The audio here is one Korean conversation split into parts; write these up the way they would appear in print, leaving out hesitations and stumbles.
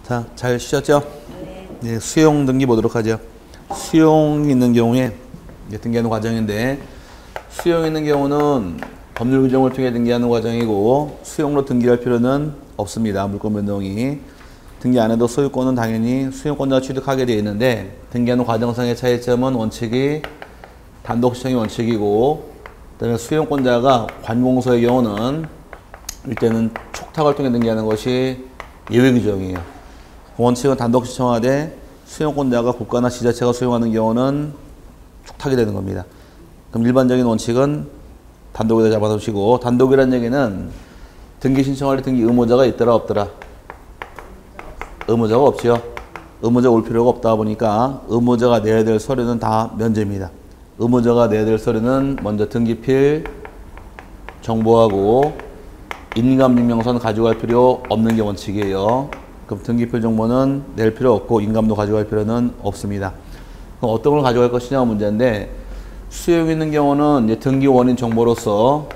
자, 잘 쉬셨죠? 네, 수용 등기 보도록 하죠. 수용 있는 경우에 이제 등기하는 과정인데, 수용 있는 경우는 법률 규정을 통해 등기하는 과정이고, 수용로 등기할 필요는 없습니다. 물권 변동이. 등기 안 해도 소유권은 당연히 수용권자가 취득하게 되어 있는데, 등기하는 과정상의 차이점은 원칙이 단독 시청이 원칙이고, 그다음에 수용권자가 관공서의 경우는 이때는 촉탁을 통해 등기하는 것이 예외 규정이에요. 원칙은 단독 시청하되 수용권자가 국가나 지자체가 수용하는 경우는 촉탁이 되는 겁니다. 그럼 일반적인 원칙은 단독에다 잡아놓으시고, 단독이라는 얘기는 등기 신청할 때 등기 의무자가 있더라 없더라? 의무자가 없지요. 의무자 올 필요가 없다 보니까 의무자가 내야 될 서류는 다 면제입니다. 의무자가 내야 될 서류는 먼저 등기필 정보하고 인감증명서는 가져갈 필요 없는 게 원칙이에요. 그럼 등기필 정보는 낼 필요 없고 인감도 가져갈 필요는 없습니다. 그럼 어떤 걸 가져갈 것이냐가 문제인데, 수용 있는 경우는 이제 등기 원인 정보로서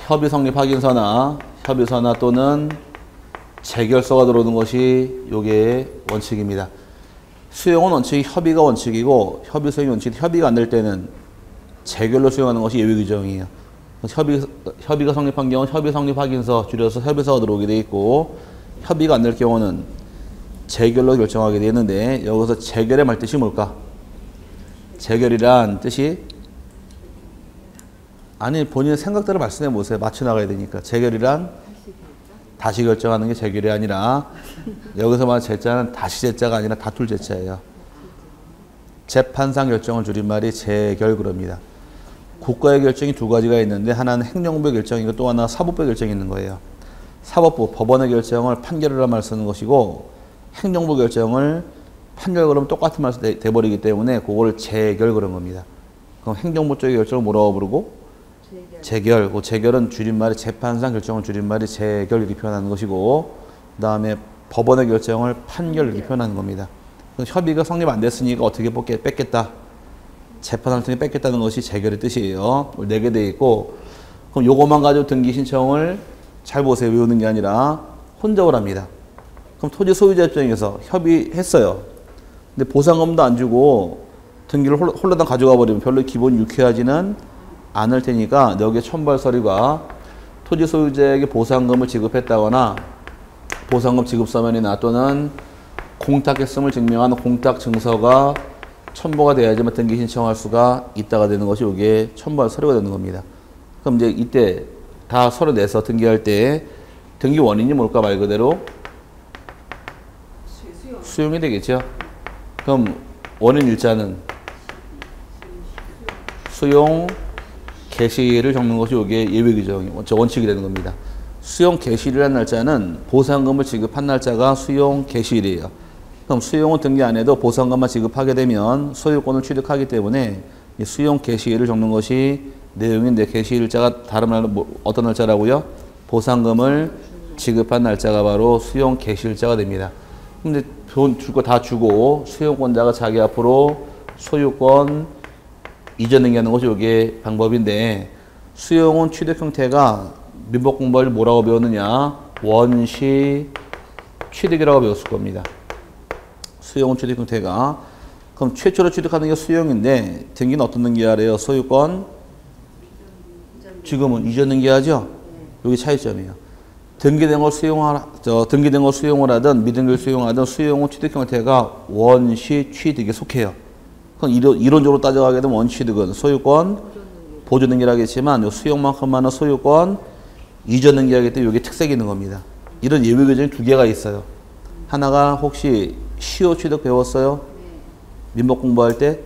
협의 성립 확인서나 협의서나 또는 재결서가 들어오는 것이 요게 원칙입니다. 수용은 원칙이 협의가 원칙이고, 협의 수용이 원칙이 협의가 안 될 때는 재결로 수용하는 것이 예외 규정이에요. 협의가 성립한 경우는 협의 성립 확인서, 줄여서 협의서가 들어오게 돼 있고, 협의가 안 될 경우는 재결로 결정하게 되는데, 여기서 재결의 말뜻이 뭘까? 재결이란 뜻이, 아니 본인의 생각대로 말씀해 보세요. 맞춰 나가야 되니까. 재결이란 다시 결정하는 게 재결이 아니라, 여기서 말하는 재자는 다시 재자가 아니라 다툴 재자예요. 재판상 결정을 줄임말이 재결 그럽니다. 국가의 결정이 두 가지가 있는데, 하나는 행정부의 결정이고 또 하나 사법부의 결정이 있는 거예요. 사법부, 법원의 결정을 판결이라는 말을 쓰는 것이고, 행정부 결정을 판결 그러면 똑같은 말을 돼버리기 때문에 그걸 재결 그런 겁니다. 그럼 행정부 쪽의 결정을 뭐라고 부르고? 재결. 그 재결은 줄임말이 재판상 결정을 줄임말이 재결 이렇게 표현하는 것이고, 그 다음에 법원의 결정을 판결 이렇게 표현하는 겁니다. 협의가 성립 안 됐으니까 어떻게 뺏겠다? 재판을 통해 뺏겠다는 것이 재결의 뜻이에요. 내게 돼 있고, 그럼 요것만 가지고 등기 신청을 잘 보세요. 외우는 게 아니라 혼적을 합니다. 그럼 토지 소유자 입장에서 협의했어요. 근데 보상금도 안 주고 등기를 홀라당 가져가 버리면 별로 기분 유쾌하지는 않을 테니까, 여기에 첨부할 서류가 토지 소유자에게 보상금을 지급했다거나 보상금 지급 서면이나 또는 공탁했음을 증명하는 공탁 증서가 첨부가 돼야지만 등기 신청할 수가 있다가 되는 것이 이게 첨부할 서류가 되는 겁니다. 그럼 이제 이때 다 서류 내서 등기할 때 등기 원인이 뭘까? 말 그대로 수용이 되겠죠. 그럼 원인 일자는 수용 개시를 적는 것이 이게 예외 규정이 원칙이 되는 겁니다. 수용 개시일이라는 날짜는 보상금을 지급한 날짜가 수용 개시일이에요. 그럼 수용은 등기 안 해도 보상금만 지급하게 되면 소유권을 취득하기 때문에 수용 개시일을 적는 것이 내용인데, 개시일자가 다른 말로 어떤 날짜라고요? 보상금을 지급한 날짜가 바로 수용 개시일자가 됩니다. 근데 돈 줄 거 다 주고 수용권자가 자기 앞으로 소유권 이전 등기하는 것이 이게 방법인데, 수용은 취득 형태가 민법공부를 뭐라고 배웠느냐? 원시 취득이라고 배웠을 겁니다. 수용은 취득 형태가. 그럼 최초로 취득하는 게 수용인데, 등기는 어떤 등기하래요? 소유권 지금은 이전 등기하죠? 여기 차이점이에요. 등기된 걸 수용을 하든 미등기를 수용하든 수용은 취득 형태가 원시 취득에 속해요. 그럼 이론적으로 따져가게 되면 원취득은 소유권 보존 등기를 하겠지만, 수용만큼만은 소유권 이전 등기하기 때문에 이게 특색이 있는 겁니다. 이런 예외 규정이 두 개가 있어요. 하나가 혹시 시효 취득 배웠어요? 민법 공부할 때?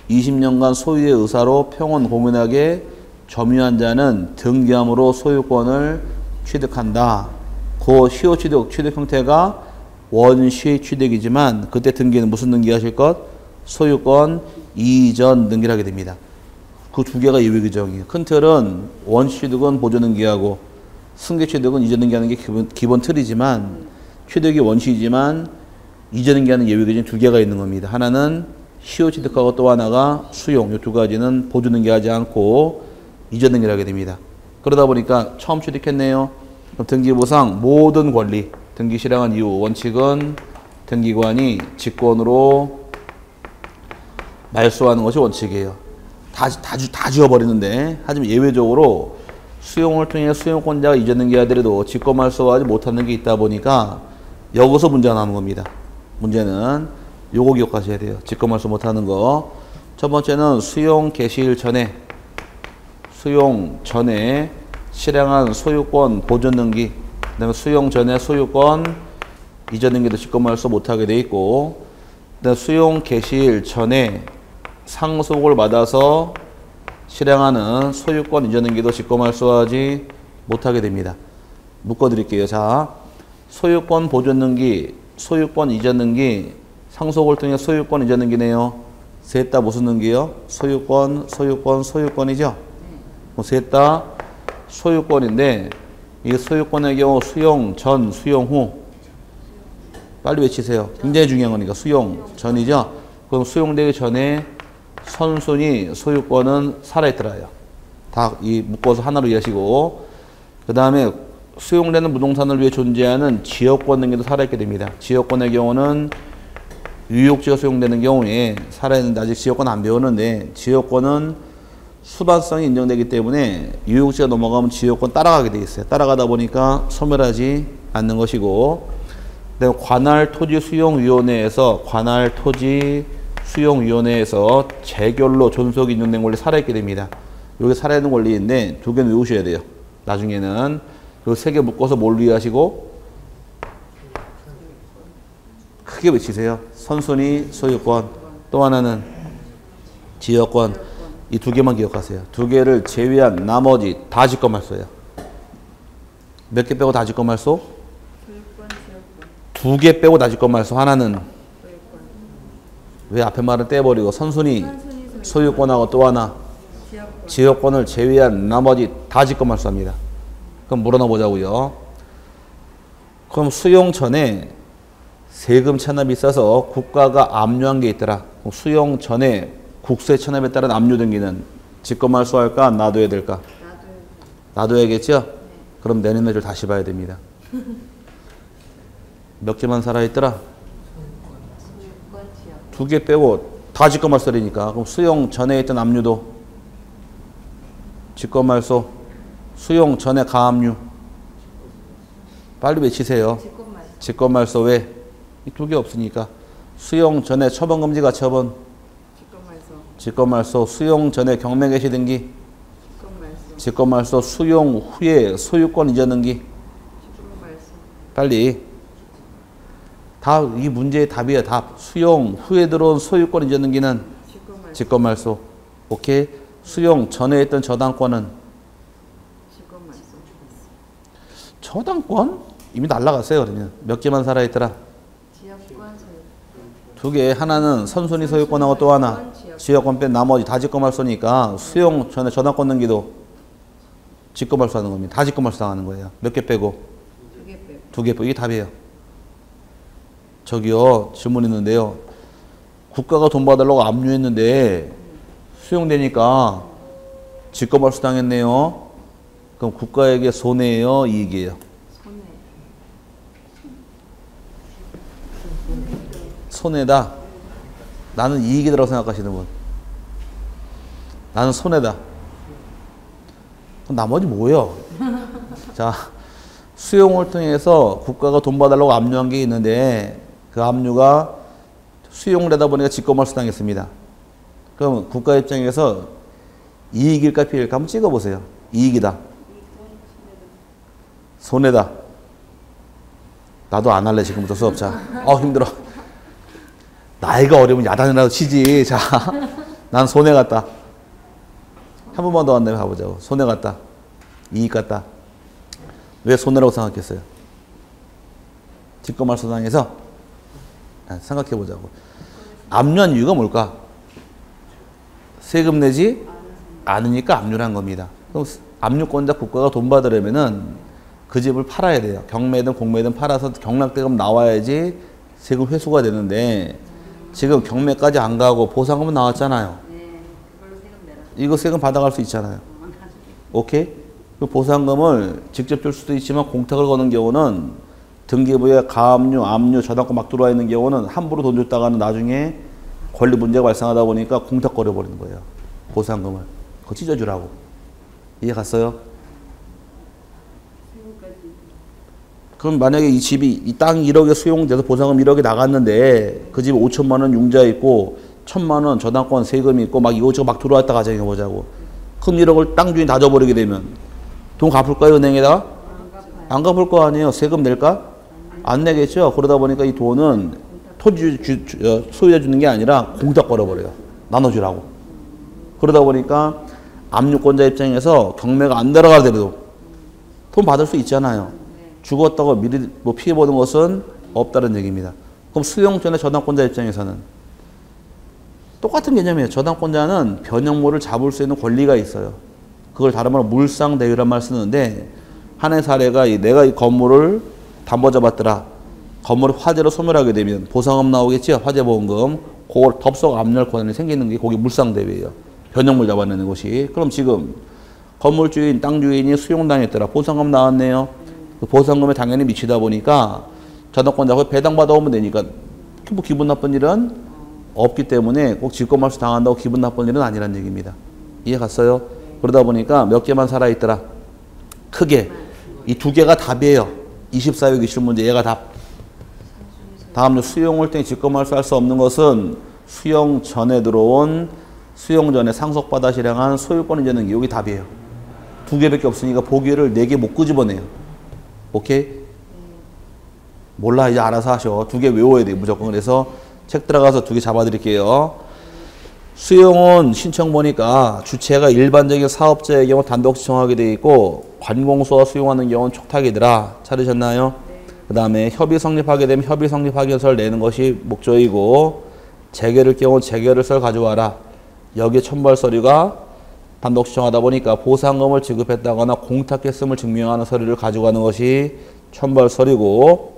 20년간 소유의 의사로 평온 공인하게 점유한 자는 등기함으로 소유권을 취득한다. 그 시효 취득 형태가 원시 취득이지만, 그때 등기는 무슨 등기 하실 것? 소유권 이전 등기를 하게 됩니다. 그 두 개가 예외 규정이에요. 큰 틀은 원시 취득은 보존 등기하고 승계 취득은 이전 등기하는 게 기본 틀이지만, 취득이 원시이지만 이전 등기하는 예외 규정이 두 개가 있는 겁니다. 하나는 시효 취득하고 또 하나가 수용. 이 두 가지는 보존 등기하지 않고 이전 등기를 하게 됩니다. 그러다 보니까 처음 취득했네요. 그럼 등기부상 모든 권리, 등기 실행한 이후 원칙은 등기관이 직권으로 말소하는 것이 원칙이에요. 다 지워버리는데, 하지만 예외적으로 수용을 통해 수용권자가 이전등기 하더라도 직권 말소하지 못하는 게 있다 보니까 여기서 문제가 나는 겁니다. 문제는 요거 기억하셔야 돼요. 직권 말소 못하는 거. 첫 번째는 수용 개시일 전에, 수용 전에 실행한 소유권 보존 등기, 그 다음에 수용 전에 소유권 이전 등기도 직권 말소 못하게 돼 있고, 그다음 수용 개시일 전에 상속을 받아서 실행하는 소유권 이전 등기도 직권 말소하지 못하게 됩니다. 묶어드릴게요. 자, 소유권 보존 등기, 소유권 이전 등기, 상속을 통해 소유권 이전 등기네요. 셋 다 무슨 등기요? 소유권이죠? 셋 다 소유권인데, 이 소유권의 경우 수용 전, 수용 후. 빨리 외치세요. 굉장히 중요한 거니까. 수용 전이죠? 그럼 수용되기 전에 선순위 소유권은 살아있더라요. 다 이 묶어서 하나로 이해하시고, 그 다음에 수용되는 부동산을 위해 존재하는 지역권 등기도 살아있게 됩니다. 지역권의 경우는 유효지가 수용되는 경우에 살아있는데, 아직 지역권 안 배우는데, 지역권은 수반성이 인정되기 때문에 유효지가 넘어가면 지역권 따라가게 돼 있어요. 따라가다 보니까 소멸하지 않는 것이고, 그다음에 관할토지수용위원회에서 재결로 존속이 인정된 권리 살아있게 됩니다. 여기 살아있는 권리인데 두 개는 외우셔야 돼요. 나중에는 그 세 개 묶어서 뭘로 이해하시고 크게 외치세요. 선순위 소유권, 또 하나는 지역권. 이 두 개만 기억하세요. 두 개를 제외한 나머지 다 직권 말소예요. 몇 개 빼고 다 직권 말소? 두 개 빼고 다 직권 말소. 하나는 왜 앞에 말을 떼버리고 선순위 소유권하고 또 하나 지역권을 제외한 나머지 다 직권 말소합니다. 그럼 물어나 보자고요. 그럼 수용 전에 세금 체납이 있어서 국가가 압류한 게 있더라. 그럼 수용 전에 국세 체납에 따른 압류 등기는 직권 말소할까 놔둬야 될까? 놔둬야겠죠? 그럼 내년 줄 다시 봐야 됩니다. 몇 개만 살아있더라? 두 개 빼고 다 직권 말소리니까. 그럼 수용 전에 있던 압류도 직권 말소. 수용 전에 가압류. 빨리 외치세요. 직권 말소. 왜? 이 두 개 없으니까. 수용 전에 처분금지 가처분. 직권 말소. 수용 전에 경매 개시 등기. 직권 말소. 수용 후에 소유권 이전 등기. 빨리. 다 이 문제의 답이야. 답. 수용 후에 들어온 소유권 이전 등기는 직권 말소. 오케이. 수용 전에 했던 저당권은 저당권? 이미 날라갔어요. 그러면 몇 개만 살아있더라? 두 개. 하나는 선순위 소유권하고 또 하나 지역권 뺀 나머지 다 직권 말소니까 수용 전에 저당권 등기도 직권 말소하는 겁니다. 다 직권 말소 당하는 거예요. 몇 개 빼고? 두 개 빼고. 이게 답이에요. 저기요, 질문 있는데요. 국가가 돈 받으려고 압류했는데 수용되니까 직권 말소 당했네요. 그럼 국가에게 손해예요, 이익이에요? 손해다. 나는 이익이라고 생각하시는 분. 나는 손해다. 그럼 나머지 뭐예요? 자, 수용을 통해서 국가가 돈 받으려고 압류한 게 있는데 그 압류가 수용을 하다 보니까 직권 말소 당했습니다. 그럼 국가 입장에서 이익일까 피해일까 한번 찍어보세요. 이익이다. 손해다. 나도 안 할래 지금부터 수업. 자, 힘들어. 나이가 어려면 야단이라도 치지. 자, 난 손해 같다. 한 번만 더 한다면 가보자고. 손해 같다. 이익 같다. 왜 손해라고 생각했어요? 직권 말소 당해서 생각해 보자고. 압류한 이유가 뭘까? 세금 내지 않으니까 압류를 한 겁니다. 그럼 압류권자 국가가 돈 받으려면은 그 집을 팔아야 돼요. 경매든 공매든 팔아서 경락대금 나와야지 세금 회수가 되는데 지금 경매까지 안 가고 보상금은 나왔잖아요. 이거 세금 받아갈 수 있잖아요. 오케이? 그 보상금을 직접 줄 수도 있지만 공탁을 거는 경우는 등기부에 가압류, 압류, 저당권 막 들어와 있는 경우는 함부로 돈 줬다가는 나중에 권리 문제가 발생하다 보니까 공탁 걸어버리는 거예요. 보상금을. 그거 찢어주라고. 이해 갔어요? 그럼 만약에 이 집이 이 땅 1억에 수용돼서 보상금 1억이 나갔는데 그 집에 5천만 원 융자 있고 1천만 원 저당권 세금이 있고 막 이것저것 막 들어왔다 가정해 보자고. 그럼 1억을 땅 주인이 다 줘버리게 되면 돈 갚을까요, 은행에다가? 안 갚을 거 아니에요. 세금 낼까? 안 내겠죠. 그러다 보니까 이 돈은 토지 소유자 주는 게 아니라 공탁 걸어버려요. 나눠주라고. 그러다 보니까 압류권자 입장에서 경매가 안 들어가더라도 돈 받을 수 있잖아요. 죽었다고 미리 뭐 피해보는 것은 없다는 얘기입니다. 그럼 수용 전에 저당권자 입장에서는 똑같은 개념이에요. 저당권자는 변형물을 잡을 수 있는 권리가 있어요. 그걸 다른 말로 물상대유란 말 쓰는데 하나의 사례가 내가 이 건물을 담보 잡았더라. 건물을 화재로 소멸하게 되면 보상금 나오겠죠. 화재보험금. 그걸 덥석 압류할 권한이 생기는 게 그게 물상대유예요. 변형물 잡아내는 것이. 그럼 지금 건물주인, 땅 주인이 수용당했더라. 보상금 나왔네요. 그 보상금에 당연히 미치다 보니까 저당권자가 배당받아오면 되니까 뭐 기분 나쁜 일은 없기 때문에 꼭 직권말소 당한다고 기분 나쁜 일은 아니란 얘기입니다. 이해 갔어요? 그러다 보니까 몇 개만 살아있더라. 크게. 이 두 개가 답이에요. 24회 기출 문제 얘가 답. 다음 수용을 때 직권말소 할 수 없는 것은 수용 전에 들어온 수용 전에 상속받아 실행한 소유권이 되는 게 여기 답이에요. 두 개밖에 없으니까 보기를 4개 못 끄집어내요. 오케이? 몰라 이제 알아서 하셔. 2개 외워야 돼 무조건. 그래서 책 들어가서 2개 잡아드릴게요. 수용은 신청 보니까 주체가 일반적인 사업자의 경우 단독 신청하게 돼 있고 관공서가 수용하는 경우는 촉탁이더라. 찾으셨나요? 그 다음에 협의 성립하게 되면 협의 성립 확인서를 내는 것이 목적이고 재결일 경우 재결일서를 가져와라. 여기에 첨부할 서류가 단독 신청하다 보니까 보상금을 지급했다거나 공탁했음을 증명하는 서류를 가져가는 것이 첨부할 서류고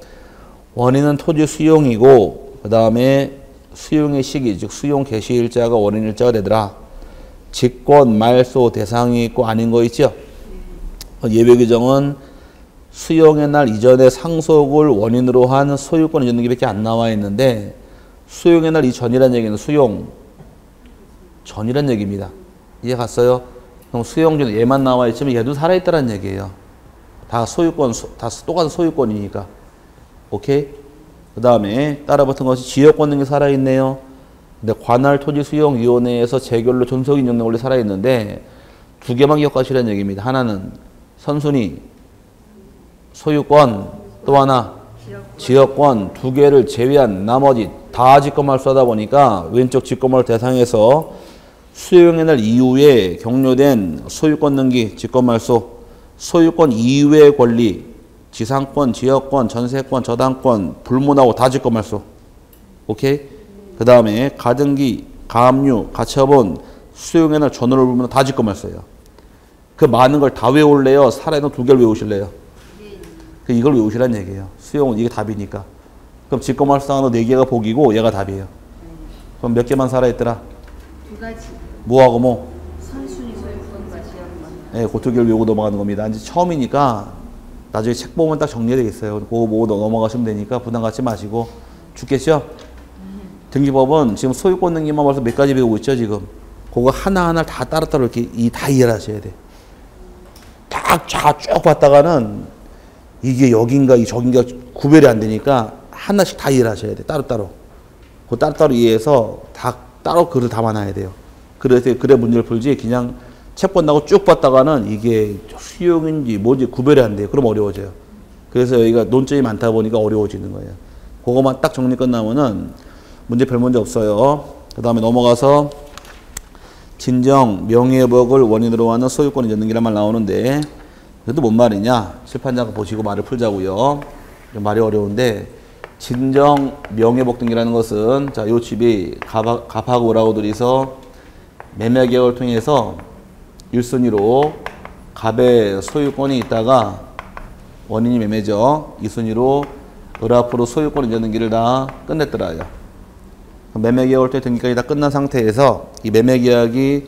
원인은 토지 수용이고 그 다음에 수용의 시기 즉 수용 개시일자가 원인일자가 되더라. 직권, 말소, 대상이 있고 아닌 거 있죠. 예외 규정은 수용의 날 이전에 상속을 원인으로 한 소유권 이전 등기밖에 안 나와 있는데 수용의 날 이전이라는 얘기는 수용 전이란 얘기입니다. 이해 갔어요? 그럼 수용 전에 얘만 나와 있으면 얘도 살아있다는 얘기예요. 다 소유권, 다 똑같은 소유권이니까. 오케이? 그 다음에 따라붙은 것이 지역권 등이 살아있네요. 근데 관할 토지 수용위원회에서 재결로 존속 인정된 원리 살아있는데 2개만 기억하시라는 얘기입니다. 하나는 선순위, 소유권, 또 하나 지역권 2개를 제외한 나머지 다 직권말소 하다 보니까 왼쪽 직권말 대상에서 수용의 날 이후에 격려된 소유권 등기, 직권말소, 소유권 이외의 권리, 지상권, 지역권, 전세권, 저당권, 불문하고 다 직권말소. 오케이? 그 다음에 가등기, 가압류, 가처분, 수용의 날 전월을 불문 다 직권말소예요. 그 많은 걸 다 외울래요? 살아있는 2개를 외우실래요? 이걸 외우시란 얘기예요. 수용은 이게 답이니까. 그럼 직권말소상으로 4개가 복이고 얘가 답이에요. 그럼 몇 개만 살아있더라? 2가지. 뭐하고 뭐? 선순위 소유권과 지역권. 네, 그 2개를 외우고 넘어가는 겁니다. 이제 처음이니까 나중에 책 보면 딱 정리되겠어요. 그거 보고 넘어가시면 되니까 부담 갖지 마시고. 죽겠죠? 등기법은 지금 소유권 등기만 벌써 몇 가지 배우고 있죠, 지금. 그거 하나하나 다 따로따로 이렇게 다 이해를 하셔야 돼. 쭉 봤다가는 이게 여긴가 이 저긴가 구별이 안 되니까 하나씩 다 이해를 하셔야 돼. 따로따로. 그 따로따로 이해해서 다 따로 글을 담아놔야 돼요. 그래서 그래 문제를 풀지 그냥 책 본다고 쭉 봤다가는 이게 수용인지 뭐지 구별이 안 돼요. 그럼 어려워져요. 그래서 여기가 논점이 많다 보니까 어려워지는 거예요. 그거만 딱 정리 끝나면은 별 문제 없어요. 그 다음에 넘어가서 진정 명예회복을 원인으로 하는 소유권 이전 등기란 말 나오는데 그래도 뭔 말이냐? 칠판장 보시고 말을 풀자고요. 좀 말이 어려운데 진정 명예회복 등기라는 것은 자, 요 집이 갑하고 오라고 둘이서 매매 계약을 통해서 1순위로 갑의 소유권이 있다가 원인이 매매죠. 2순위로 을 앞으로 소유권 이전 등기를 다 끝냈더라요. 매매 계약을 통해 등기까지 다 끝난 상태에서 이 매매 계약이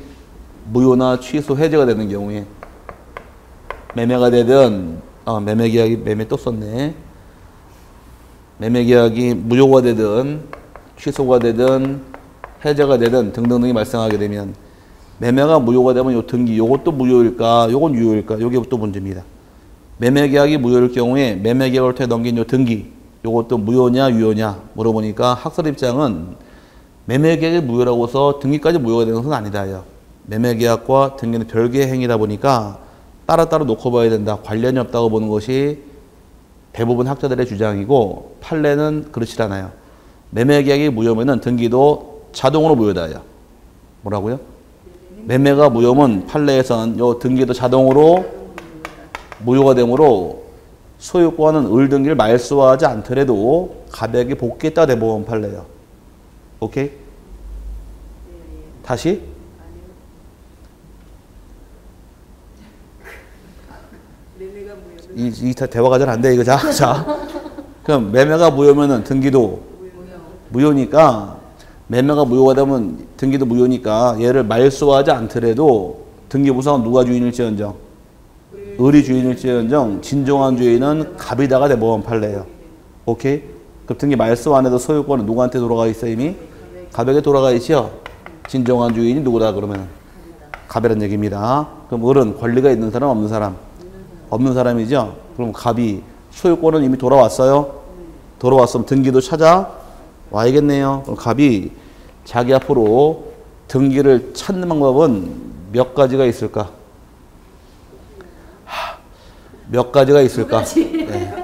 무효나 취소 해제가 되는 경우에 매매가 되든 매매 계약이 매매 또 썼네. 매매 계약이 무효가 되든 취소가 되든 해제가 되든 등등등이 발생하게 되면 매매가 무효가 되면 요 등기 요것도 무효일까 요건 유효일까 요게 또 문제입니다. 매매 계약이 무효일 경우에 매매 계약을 통해 넘긴 요 등기 요것도 무효냐 유효냐 물어보니까 학설 입장은 매매 계약이 무효라고 해서 등기까지 무효가 되는 것은 아니다요. 매매 계약과 등기는 별개의 행위다 보니까 따로따로 놓고 봐야 된다. 관련이 없다고 보는 것이 대부분 학자들의 주장이고 판례는 그렇지 않아요. 매매 계약이 무효면은 등기도 자동으로 무효다요. 뭐라고요? 매매가 무효면 판례에서는 요 등기도 자동으로 무효가 되므로 소유권은 을 등기를 말소하지 않더라도 가백이 복귀했다 대법원 판례요. 오케이? 다시? 이 대화가 잘 안 돼, 이거. 자. 그럼 매매가 무효면은 등기도 무효니까, 매매가 무효가 되면 등기도 무효니까 얘를 말소하지 않더라도 등기부상은 누가 주인일지언정? 을이 주인일지언정 진정한 주인은 갑이다가 대법원 판례예요. 오케이? 그럼 등기 말소 안 해도 소유권은 누구한테 돌아가 있어 이미? 갑에게 돌아가 있죠? 진정한 주인이 누구다 그러면? 갑이라는 얘기입니다. 그럼 을은 권리가 있는 사람 없는 사람? 없는 사람이죠? 그럼 갑이 소유권은 이미 돌아왔어요? 돌아왔으면 등기도 찾아와야겠네요. 그럼 갑이 자기 앞으로 등기를 찾는 방법은 몇 가지가 있을까? 몇 가지가 있을까? 네.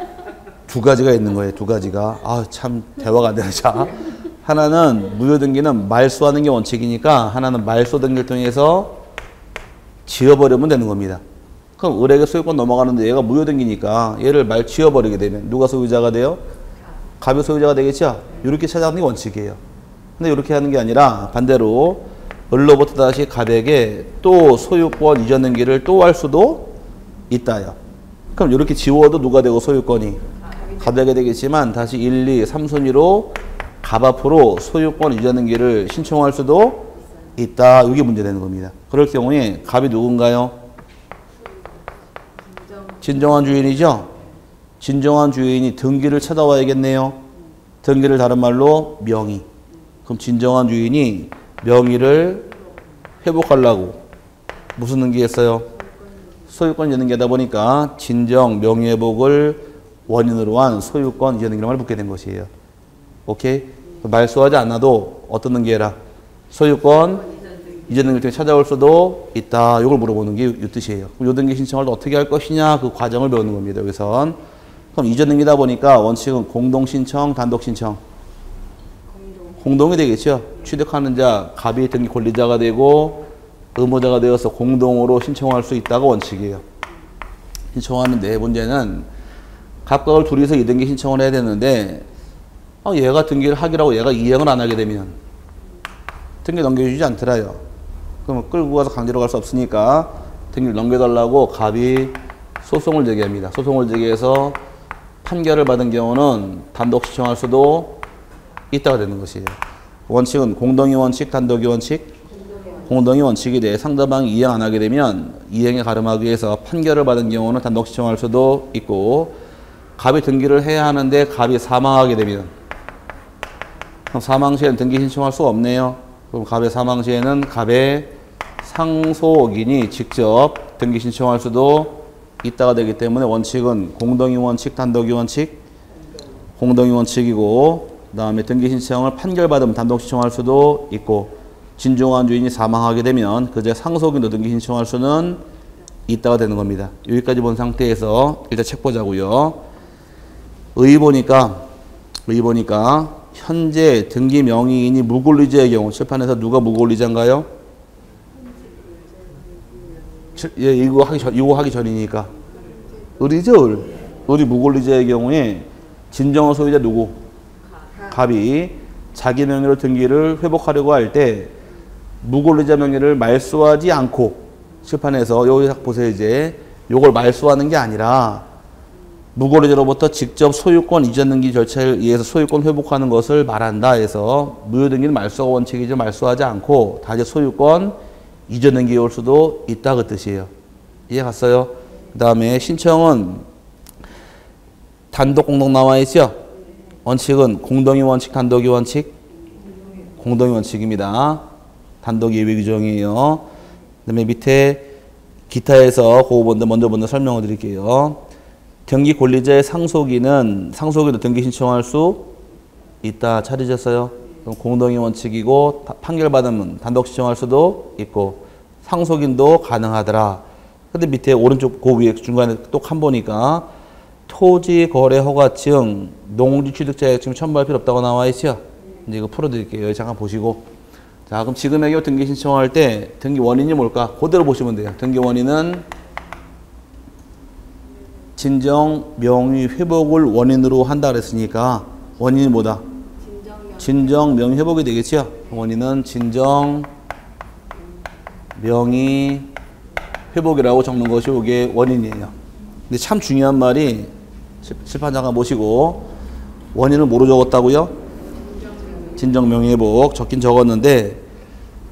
두 가지가 있는 거예요. 두 가지가. 아, 참 대화가 안 되네. 자, 하나는 무효 등기는 말소하는 게 원칙이니까 하나는 말소 등기를 통해서 지워버리면 되는 겁니다. 그럼 을에게 소유권 넘어가는데 얘가 무효 등기니까 얘를 지워버리게 되면 누가 소유자가 돼요? 갑이 소유자가 되겠죠? 이렇게 찾아가는 게 원칙이에요. 근데 이렇게 하는 게 아니라 반대로 을로부터 다시 갑에게 또 소유권 이전 등기를 또 할 수도 있다요. 그럼 이렇게 지워도 누가 되고 소유권이 갑에게 되겠지만 다시 1, 2, 3순위로 갑 앞으로 소유권 이전 등기를 신청할 수도 있다. 이게 문제되는 겁니다. 그럴 경우에 갑이 누군가요? 진정한 주인이죠? 진정한 주인이 등기를 찾아와야겠네요. 등기를 다른 말로 명의. 그럼 진정한 주인이 명의를 회복하려고 무슨 등기했어요? 소유권 이전 등기하다 보니까 진정 명의 회복을 원인으로 한 소유권 이전 등기를 붙게 된 것이에요. 오케이? 말소하지 않아도 어떤 등기해라? 소유권 이전 등기를 통해 찾아올 수도 있다. 이걸 물어보는 게 이 뜻이에요. 이 등기 신청을 어떻게 할 것이냐 그 과정을 배우는 겁니다. 여기선. 그럼 이전 등기다 보니까 원칙은 공동 신청, 단독 신청. 공동이 되겠죠. 취득하는 자, 갑이 등기 권리자가 되고 의무자가 되어서 공동으로 신청할 수 있다가 원칙이에요. 신청하는데 문제는 갑과 을 둘이서 이 등기 신청을 해야 되는데 얘가 등기를 하기라고 얘가 이행을 안 하게 되면 등기 넘겨주지 않더라요. 그럼 끌고 가서 강제로 갈 수 없으니까 등기를 넘겨달라고 갑이 소송을 제기합니다. 소송을 제기해서 판결을 받은 경우는 단독 신청할 수도 있다가 되는 것이에요. 원칙은 공동의 원칙, 단독의 원칙. 공동의 원칙에 대해 상대방이 이행 안 하게 되면 이행에 가름하기 위해서 판결을 받은 경우는 단독 신청할 수도 있고 갑이 등기를 해야 하는데 갑이 사망하게 되면 그럼 사망 시에는 등기 신청할 수 없네요. 그럼 갑의 사망 시에는 갑의 상속인이 직접 등기 신청할 수도 있다가 되기 때문에 원칙은 공동의 원칙, 단독의 원칙. 공동의 원칙이고 그 다음에 등기 신청을 판결받으면 단독 신청할 수도 있고 진정한 주인이 사망하게 되면 그제 상속인도 등기 신청할 수는 있다가 되는 겁니다. 여기까지 본 상태에서 일단 책 보자고요. 의 보니까 현재 등기 명의인이 무권리자의 경우 칠판에서 누가 무권리자인가요? 예, 이거 하기 전이니까 을이죠. 을이 무권리자의 경우에 진정한 소유자 누구? 갑이 자기 명의로 등기를 회복하려고 할 때 무권리자 명의를 말소하지 않고 칠판에서 여기 보세요. 이제 요걸 말소하는 게 아니라 무권리자로부터 직접 소유권 이전 등기 절차에 의해서 소유권 회복하는 것을 말한다 해서 무효 등기는 말소가 원칙이죠. 말소하지 않고 다시 소유권 이전 등기에 올 수도 있다 그 뜻이에요. 이해 갔어요? 그 다음에 신청은 단독 공동 나와 있죠? 원칙은 공동의 원칙, 단독의 원칙? 공동의 원칙입니다. 단독 예외 규정이에요. 그 다음에 밑에 기타에서 그거 먼저 설명을 드릴게요. 등기 권리자의 상속인도 등기 신청할 수 있다. 찾으셨어요? 그럼 공동의 원칙이고 판결받으면 단독 신청할 수도 있고 상속인도 가능하더라. 근데 밑에 오른쪽 그 위에 중간에 또 칸 보니까 토지 거래 허가증, 농지 취득 자격증 첨부할 필요 없다고 나와 있죠? 이제 이거 풀어드릴게요. 잠깐 보시고. 자, 그럼 지금의 등기 신청할 때 등기 원인이 뭘까? 그대로 보시면 돼요. 등기 원인은 진정 명의 회복을 원인으로 한다 그랬으니까 원인이 뭐다? 진정 명의 회복이 되겠죠? 원인은 진정 명의 회복이라고 적는 것이 이게 원인이에요. 근데 참 중요한 말이 칠판 잠깐 보시고 원인을 뭐로 적었다고요? 진정 명의 회복 적긴 적었는데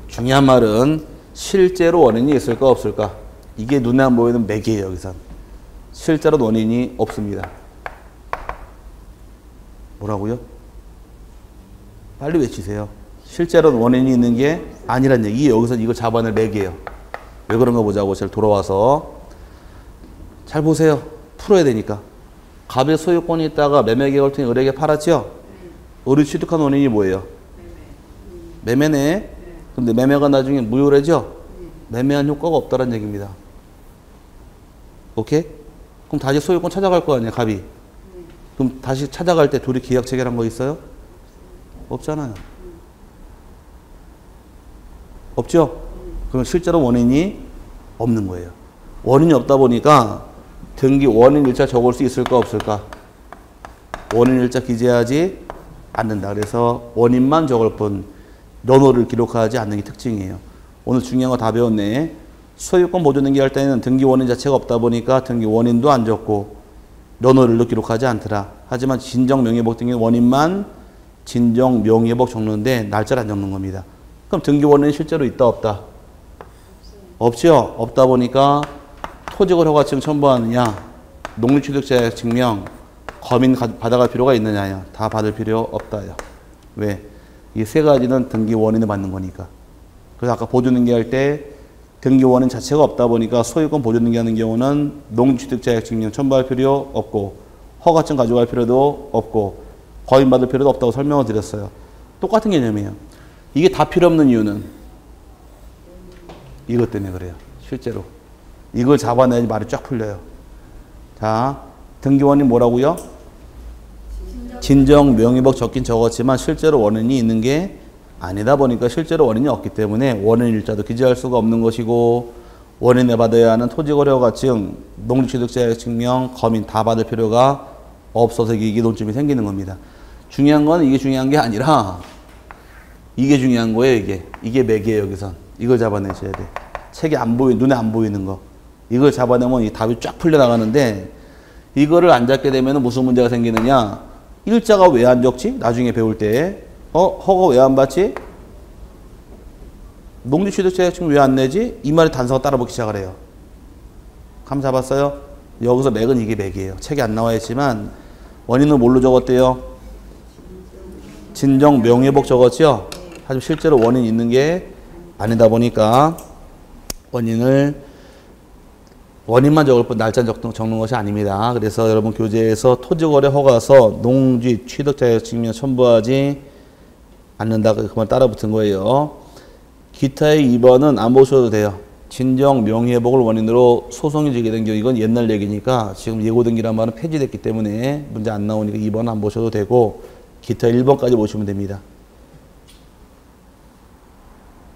중요한 말은 실제로 원인이 있을까 없을까? 이게 눈에 안 보이는 맥이에요. 여기서 실제로 원인이 없습니다. 뭐라고요? 빨리 외치세요. 실제로 원인이 있는 게 아니란 얘기. 이게 여기서 이걸 잡아낼 맥이에요. 왜 그런가 보자고 제가 돌아와서 잘 보세요. 풀어야 되니까. 갑의 소유권이 있다가 매매 계획을 통해 을에게 팔았죠? 을이 취득한 원인이 뭐예요? 매매네. 근데 매매가 나중에 무효래죠? 매매한 효과가 없다는 얘기입니다. 오케이? 그럼 다시 소유권 찾아갈 거 아니야, 갑이. 그럼 다시 찾아갈 때 둘이 계약 체결한 거 있어요? 없잖아요. 없죠? 그럼 실제로 원인이 없는 거예요. 원인이 없다 보니까 등기 원인 일자 적을 수 있을까 없을까? 원인 일자 기재하지 않는다. 그래서 원인만 적을 뿐 면허를 기록하지 않는 게 특징이에요. 오늘 중요한 거 다 배웠네. 소유권 보존 등기할 때는 등기 원인 자체가 없다 보니까 등기 원인도 안 적고 면허를 기록하지 않더라. 하지만 진정 명예회복 등기 원인만 진정 명예회복 적는데 날짜를 안 적는 겁니다. 그럼 등기 원인이 실제로 있다 없다? 없죠. 없다 보니까 토지거래 허가증 첨부하느냐, 농지취득자 증명, 거민 받아갈 필요가 있느냐야. 다 받을 필요 없다요. 왜? 이 세 가지는 등기 원인을 받는 거니까. 그래서 아까 보존등기 할 때 등기 원인 자체가 없다 보니까 소유권 보존등기 하는 경우는 농지취득자 증명 첨부할 필요 없고 허가증 가져갈 필요도 없고 거민 받을 필요도 없다고 설명을 드렸어요. 똑같은 개념이에요. 이게 다 필요 없는 이유는 이것 때문에 그래요. 실제로. 이걸 잡아내야지 말이 쫙 풀려요. 자, 등기 원인 뭐라고요? 진정 명의복 적긴 적었지만 실제로 원인이 있는 게 아니다 보니까 실제로 원인이 없기 때문에 원인 일자도 기재할 수가 없는 것이고 원인에 받아야 하는 토지거래 허가증, 농지취득자 증명, 거민 다 받을 필요가 없어서 이게 논점이 생기는 겁니다. 중요한 건 이게 중요한 게 아니라 이게 중요한 거예요. 이게 맥이에요. 여기선 이걸 잡아내셔야 돼. 책이 안 보이, 눈에 안 보이는 거. 이걸 잡아내면 이 답이 쫙 풀려나가는데 이거를 안 잡게 되면 무슨 문제가 생기느냐. 일자가 왜 안 적지? 나중에 배울 때. 허가 왜 안 받지? 농지취득자격증 왜 안 내지? 이 말이 단서가 따라붙기 시작을 해요. 감 잡았어요? 여기서 맥은 이게 맥이에요. 책에 안 나와 있지만 원인은 뭘로 적었대요? 진정 명예복 적었죠? 하지만 실제로 원인이 있는 게 아니다 보니까 원인만 적을 뿐 날짜 적는 것이 아닙니다. 그래서 여러분 교재에서 토지거래 허가서 농지 취득 자격증명 첨부하지 않는다. 그 말 따라 붙은 거예요. 기타의 2번은 안 보셔도 돼요. 진정 명예회복을 원인으로 소송이 제기된 경우 이건 옛날 얘기니까 지금 예고등기란 말은 폐지됐기 때문에 문제 안 나오니까 2번 안 보셔도 되고 기타 1번까지 보시면 됩니다.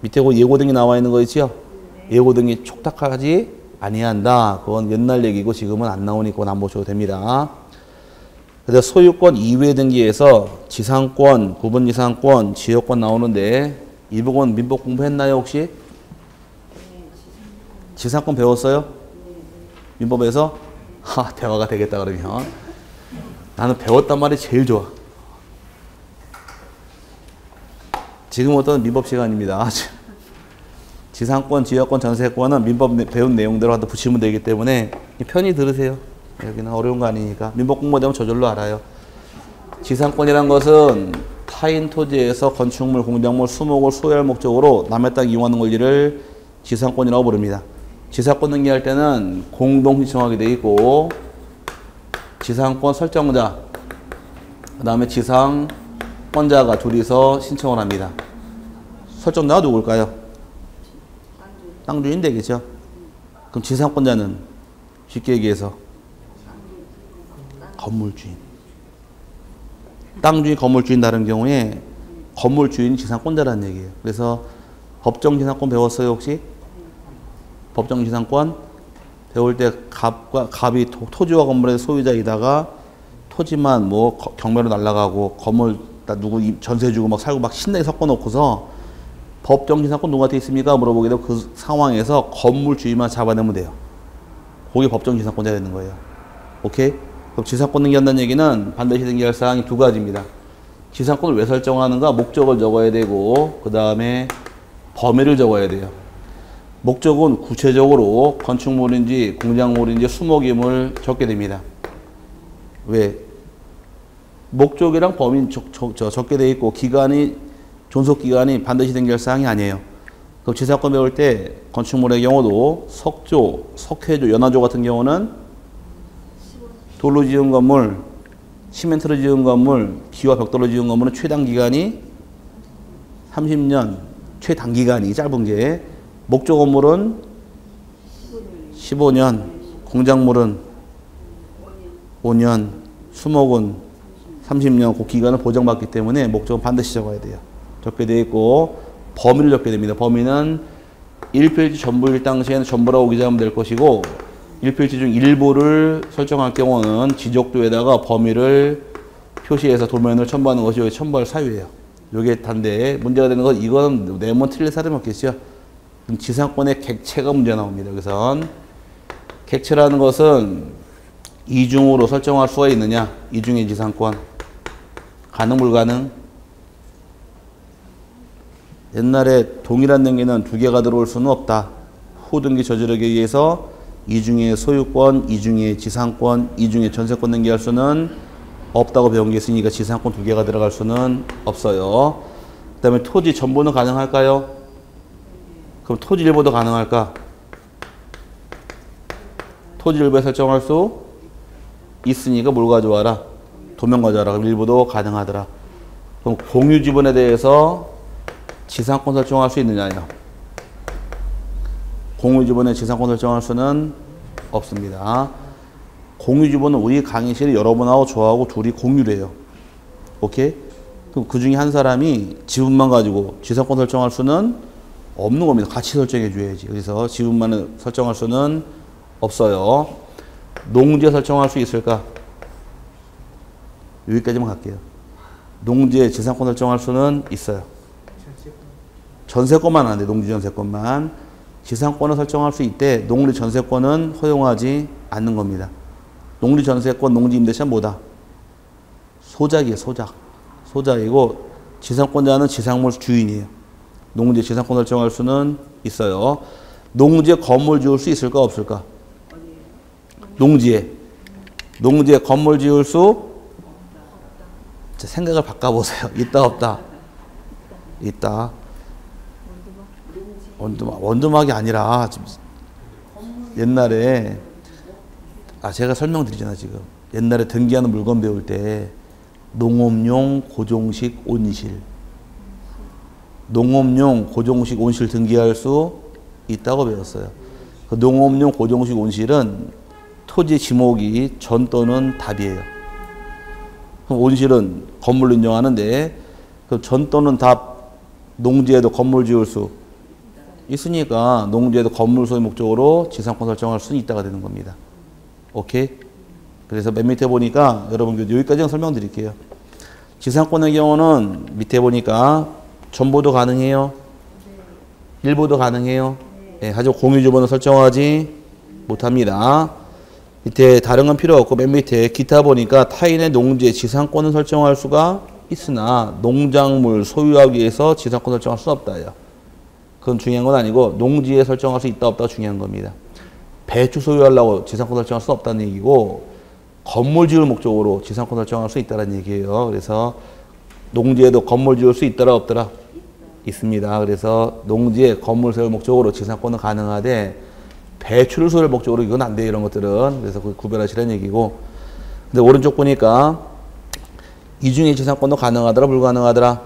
밑에 그 예고등기 나와 있는 거 있죠? 예고등기 촉탁하지 아니한다. 그건 옛날 얘기고 지금은 안 나오니까 그건 안 보셔도 됩니다. 그래서 소유권 이외 등기에서 지상권, 구분지상권, 지역권 나오는데 이 부분 민법 공부했나요 혹시? 지상권 배웠어요? 민법에서? 대화가 되겠다 그러면. 나는 배웠단 말이 제일 좋아. 지금부터는 민법 시간입니다. 지상권, 지역권, 전세권은 민법 배운 내용대로 하다 붙이면 되기 때문에 편히 들으세요. 여기는 어려운 거 아니니까. 민법 공부되면 저절로 알아요. 지상권이란 것은 타인 토지에서 건축물, 공작물, 수목을 소유할 목적으로 남의 땅 이용하는 권리를 지상권이라고 부릅니다. 지상권 등기할 때는 공동 신청하게 돼 있고 지상권 설정자, 그 다음에 지상권자가 둘이서 신청을 합니다. 설정자가 누굴까요? 땅주인 되겠죠. 그럼 지상권자는 쉽게 얘기해서 건물주인. 땅주인, 건물주인 다른 경우에 건물주인 지상권자라는 얘기예요. 그래서 법정지상권 배웠어요 혹시? 법정지상권 배울 때 갑이 토지와 건물의 소유자이다가 토지만 뭐 경매로 날라가고 건물 누구 전세 주고 막 살고 막 신나게 섞어놓고서 법정지상권 누구한테 있습니까? 물어보게 되면 그 상황에서 건물주인만 잡아내면 돼요. 그게 법정지상권자 되는 거예요. 오케이? 그럼 지상권 등기한다는 얘기는 반드시 등기할 사항이 두 가지입니다. 지상권을 왜 설정하는가? 목적을 적어야 되고 그 다음에 범위를 적어야 돼요. 목적은 구체적으로 건축물인지 공작물인지 수목임을 적게 됩니다. 왜? 목적이랑 범위 적게 돼 있고 기간이 존속기간이 반드시 등기할 사항이 아니에요. 그럼 지상권 배울 때 건축물의 경우도 석조, 석회조, 연화조 같은 경우는 돌로 지은 건물, 시멘트로 지은 건물, 기와 벽돌로 지은 건물은 최단기간이 30년, 최단기간이 짧은 게 목조 건물은 15년, 공작물은 5년, 수목은 30년 그 기간을 보장받기 때문에 목적은 반드시 적어야 돼요. 적게 되어 있고 범위를 적게 됩니다. 범위는 1필지 전부일 당시에는 전부라고 기재하면 될 것이고 1필지 중 일부를 설정할 경우는 지적도에다가 범위를 표시해서 도면을 첨부하는 것이 여기 첨부할 사유예요. 이게 단데 문제가 되는 건 이건 내면 틀릴 사람이 없겠죠. 지상권의 객체가 문제 나옵니다. 여기선 객체라는 것은 이중으로 설정할 수가 있느냐? 이중의 지상권 가능 불가능? 옛날에 동일한 등기는 두 개가 들어올 수는 없다. 후등기 저지력에 의해서 이중의 소유권, 이중의 지상권, 이중의 전세권 등기할 수는 없다고 배운 게 있으니까 지상권 두 개가 들어갈 수는 없어요. 그 다음에 토지 전부는 가능할까요? 그럼 토지 일부도 가능할까? 토지 일부에 설정할 수 있으니까 뭘 가져와라? 도면 가져와라. 그럼 일부도 가능하더라. 그럼 공유 지분에 대해서 지상권 설정할 수 있느냐요? 공유 지분에 지상권 설정할 수는 없습니다. 공유 지분은 우리 강의실에 여러분하고 저하고 둘이 공유를 해요. 오케이? 그럼 그 중에 한 사람이 지분만 가지고 지상권 설정할 수는 없는 겁니다. 같이 설정해 줘야지. 그래서 지분만 설정할 수는 없어요. 농지에 설정할 수 있을까? 여기까지만 갈게요. 농지에 지상권 설정할 수는 있어요. 전세권만 안 돼. 농지 전세권만. 지상권을 설정할 수 있대. 농지 전세권은 허용하지 않는 겁니다. 농지 전세권, 농지 임대차는 뭐다? 소작이에요. 소작. 소작이고 지상권자는 지상물 주인이에요. 농지에 지상권 설정할 수는 있어요. 농지에 건물 지을 수 있을까 없을까? 농지에 건물 지을 수 생각을 바꿔보세요. 있다 없다? 있다. 원두막이 아니라 옛날에 제가 설명드리잖아 지금. 옛날에 등기하는 물건 배울 때 농업용 고정식 온실 농업용 고정식 온실 등기할 수 있다고 배웠어요. 그 농업용 고정식 온실은 토지 지목이 전 또는 답이에요. 그럼 온실은 건물로 인정하는데 그 전 또는 답 농지에도 건물 지을 수 있으니까 농지에도 건물 소유 목적으로 지상권 설정할 수는 있다가 되는 겁니다. 오케이? 그래서 맨 밑에 보니까 여러분 여기까지는 설명드릴게요. 지상권의 경우는 밑에 보니까 전부도 가능해요. 일부도 가능해요. 네, 하지만 공유주번을 설정하지 못합니다. 밑에 다른 건 필요 없고 맨 밑에 기타 보니까 타인의 농지에 지상권을 설정할 수가 있으나 농작물 소유하기 위해서 지상권 설정할 수 없다요. 그건 중요한 건 아니고 농지에 설정할 수 있다 없다가 중요한 겁니다. 배추 소유하려고 지상권 설정할 수 없다는 얘기고 건물 지을 목적으로 지상권 설정할 수 있다는 얘기예요. 그래서 농지에도 건물 지을 수 있더라 없더라? 있습니다. 그래서 농지에 건물 세울 목적으로 지상권은 가능하되 배추를 소유할 목적으로 이건 안 돼요. 이런 것들은. 그래서 그 구별하시라는 얘기고. 근데 오른쪽 보니까 이 중에 지상권도 가능하더라 불가능하더라?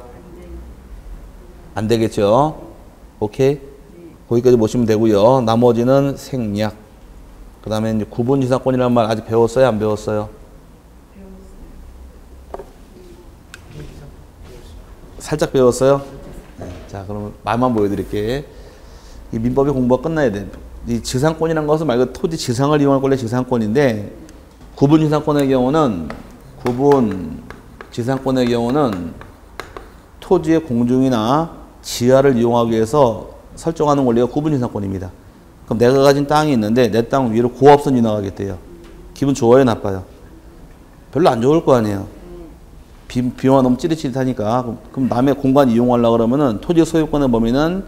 안 되겠죠. 오케이? 거기까지 보시면 되고요. 나머지는 생략. 그 다음에 이제 구분 지상권이라는 말 아직 배웠어요? 안 배웠어요? 살짝 배웠어요? 네. 자, 그러면 말만 보여드릴게. 이 민법의 공부가 끝나야 돼. 이 지상권이라는 것은 말 그대로 토지 지상을 이용할 권리 지상권인데 구분 지상권의 경우는 토지의 공중이나 지하를 이용하기 위해서 설정하는 권리가 구분 지상권입니다. 그럼 내가 가진 땅이 있는데 내 땅 위로 고압선 지나가겠대요. 기분 좋아요, 나빠요? 별로 안 좋을 거 아니에요. 비용이 너무 찌릿찌릿하니까. 그럼 남의 공간 이용하려고 그러면은 토지 소유권의 범위는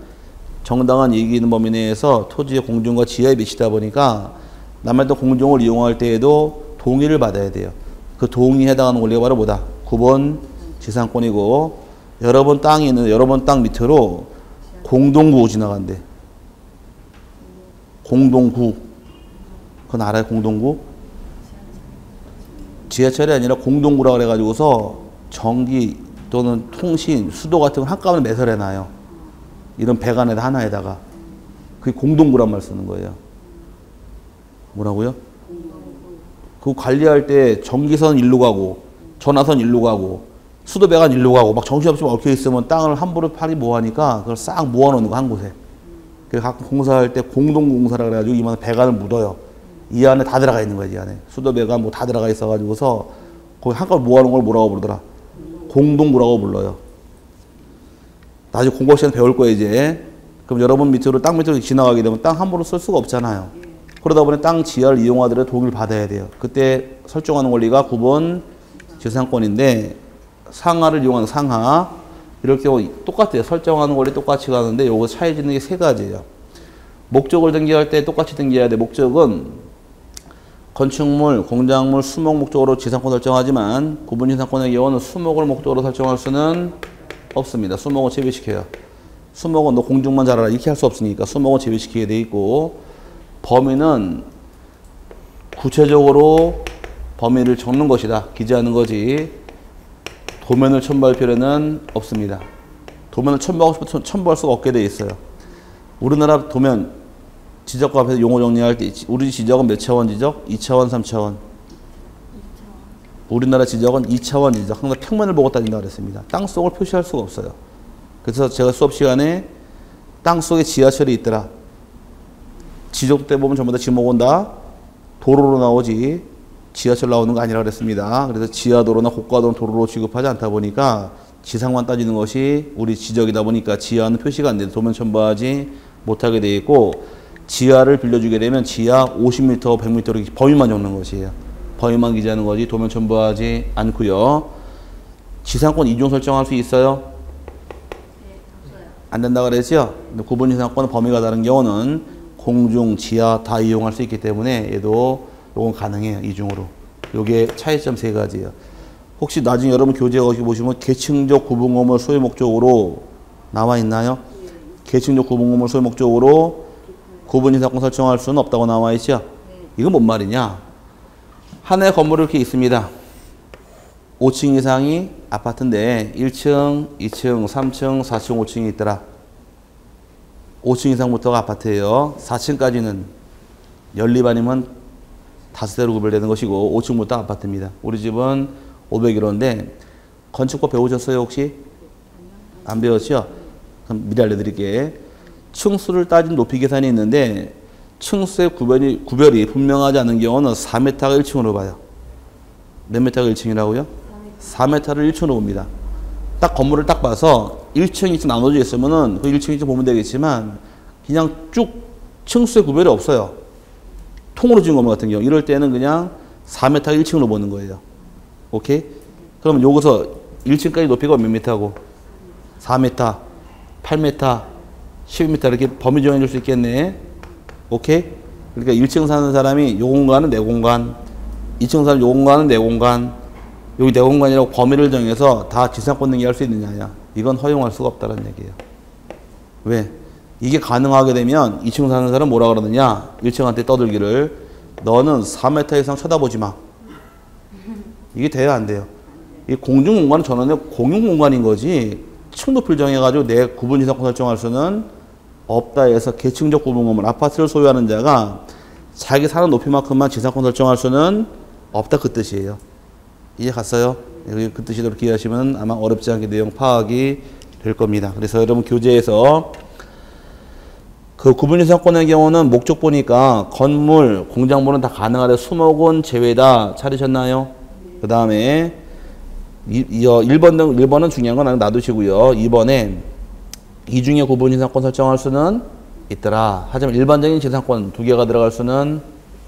정당한 이익이 있는 범위 내에서 토지의 공중과 지하에 미치다 보니까 남의 땅 공중을 이용할 때에도 동의를 받아야 돼요. 그 동의에 해당하는 권리가 바로 뭐다? 구분 지상권이고 여러 번 땅이 있는 여러 번 땅 밑으로 공동구 지나간대. 공동구. 그건 알아요? 공동구? 지하철이 아니라 공동구라 그래가지고서 전기 또는 통신, 수도 같은 걸 한꺼번에 매설해놔요. 이런 배관에다 하나에다가. 그게 공동구란 말 쓰는 거예요. 뭐라고요? 그 관리할 때 전기선 일로 가고 전화선 일로 가고 수도 배관 일로 가고 막 정신없이 얽혀 있으면 땅을 함부로 팔이 뭐하니까 그걸 싹 모아놓는 거 한 곳에. 그래서 가끔 공사할 때 공동공사라 그래가지고 이만한 배관을 묻어요. 이 안에 다 들어가 있는 거야, 이 안에. 수도 배관 뭐 다 들어가 있어가지고서 거기 한꺼번에 모아놓은 걸 뭐라고 부르더라? 공동구라고 불러요. 나중에 공부 시간에 배울 거예요, 이제. 그럼 여러분 밑으로 땅 밑으로 지나가게 되면 땅 함부로 쓸 수가 없잖아요. 그러다 보니 땅 지하를 이용하더라도 동의를 받아야 돼요. 그때 설정하는 권리가 구분 지상권인데 상하를 이용하는 상하 이럴 경우 똑같아요. 설정하는 권리 똑같이 가는데 요거 차이 짓는 게 세 가지예요. 목적을 등기할 때 똑같이 등기해야 돼. 목적은 건축물, 공작물, 수목 목적으로 지상권 설정하지만 구분 지상권의 경우는 수목을 목적으로 설정할 수는 없습니다. 수목은 제외시켜요. 수목은 너 공중만 잘하라 이렇게 할 수 없으니까 수목은 제외시키게 돼 있고 범위는 구체적으로 범위를 적는 것이다. 기재하는 거지. 도면을 첨부할 필요는 없습니다. 도면을 첨부하고 싶어도 첨부할 수가 없게 돼 있어요. 우리나라 도면 지적과 앞에서 용어 정리할 때 우리 지적은 몇 차원 지적? 2차원, 3차원? 우리나라 지적은 2차원 지적. 항상 평면을 보고 따진다고 그랬습니다. 땅속을 표시할 수가 없어요. 그래서 제가 수업 시간에 땅속에 지하철이 있더라. 지적 때 보면 전부 다 지목 온다. 도로로 나오지 지하철 나오는 거 아니라 그랬습니다. 그래서 지하도로나 고가도로는 도로로 취급하지 않다 보니까 지상만 따지는 것이 우리 지적이다 보니까 지하는 표시가 안 돼서 도면 첨부하지 못하게 되어 있고 지하를 빌려주게 되면 지하 50m, 100m 이렇게 범위만 적는 것이에요. 범위만 기재하는 거지 도면 첨부하지 않고요. 지상권 이중 설정할 수 있어요? 안 된다 그랬죠? 근데 구분 지상권은 범위가 다른 경우는 공중, 지하 다 이용할 수 있기 때문에 얘도 요건 가능해요. 이중으로. 요게 차이점 세 가지예요. 혹시 나중에 여러분 교재 어디 보시면 계층적 구분 건물 소유 목적으로 나와 있나요? 계층적 구분 건물 소유 목적으로 구분 지상권 설정할 수는 없다고 나와 있죠? 이건 뭔 말이냐? 하나의 건물이 이렇게 있습니다. 5층 이상이 아파트인데 1층, 2층, 3층, 4층, 5층이 있더라. 5층 이상부터가 아파트예요. 4층까지는 연립아니면 다수대로 구별되는 것이고 5층부터 아파트입니다. 우리 집은 501호인데 건축법 배우셨어요 혹시? 안 배웠죠? 그럼 미리 알려드릴게. 층수를 따진 높이 계산이 있는데 층수의 구별이 분명하지 않은 경우는 4m가 1층으로 봐요. 몇 m가 1층이라고요? 4m를 1층으로 봅니다. 딱 건물을 딱 봐서 1층, 2층 나눠져 있으면은 그 1층, 2층 보면 되겠지만 그냥 쭉 층수의 구별이 없어요. 통으로 지은 건물 같은 경우 이럴 때는 그냥 4m 1층으로 보는 거예요. 오케이? 그럼 여기서 1층까지 높이가 몇 m고? 4m, 8m, 12m 이렇게 범위 정해줄 수 있겠네. 오케이? 그러니까 1층 사는 사람이 요 공간은 내 공간, 2층 사는 요 공간은 내 공간, 여기 내 공간이라고 범위를 정해서 다 지상권 등기할 수 있느냐야. 이건 허용할 수가 없다는 얘기예요. 왜? 이게 가능하게 되면 2층 사는 사람 뭐라 그러느냐? 1층한테 떠들기를 너는 4m 이상 쳐다보지 마. 이게 돼야 안 돼요. 이 공중공간은 전원의 공용공간인 거지 층 높이를 정해가지고 내 구분 지상권 설정할 수는 없다 해서 계층적 구분 건물 아파트를 소유하는 자가 자기 사는 높이만큼만 지상권 설정할 수는 없다 그 뜻이에요. 이해 갔어요? 여기 그 뜻이대로 기억하시면 아마 어렵지 않게 내용 파악이 될 겁니다. 그래서 여러분 교재에서 그 구분지상권의 경우는 목적 보니까 건물, 공장물은 다 가능하되 수목은 제외다. 찾으셨나요? 그 다음에 1번은 중요한 건 놔두시고요. 2번에 이 중에 구분지상권 설정할 수는 있더라. 하지만 일반적인 지상권 두 개가 들어갈 수는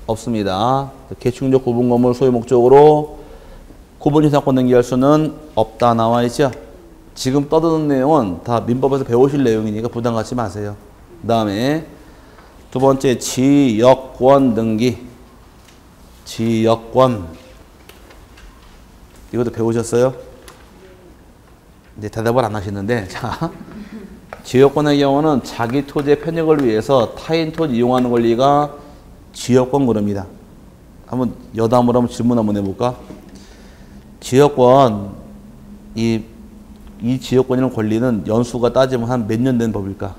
없습니다. 계층적 구분 건물 소유 목적으로 구분지상권 등기할 수는 없다 나와 있죠. 지금 떠드는 내용은 다 민법에서 배우실 내용이니까 부담 갖지 마세요. 그 다음에 두 번째 지역권 등기. 지역권 이것도 배우셨어요? 이제 대답을 안 하시는데 자 지역권의 경우는 자기 토지의 편익을 위해서 타인 토지 이용하는 권리가 지역권 그럽니다. 한번 여담으로 한번 질문 한번 해볼까? 지역권 이 지역권이라는 권리는 연수가 따지면 한 몇 년 된 법일까?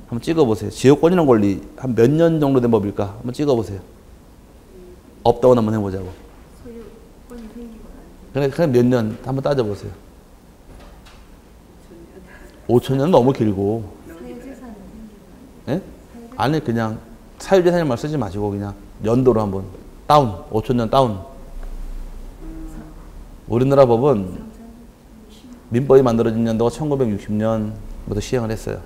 한번 찍어보세요. 지역권이라는 권리 한 몇 년 정도 된 법일까? 한번 찍어보세요. 없다고 한번 해보자고. 소유권이 생기고 그냥 몇 년 한번 따져보세요. 5천년은 너무 길고. 사유재산은 예? 아니 그냥 사유재산만 쓰지 마시고 그냥 연도로 한번 다운 5천년 다운. 우리나라 법은 민법이 만들어진 연도가 1960년부터 시행을 했어요.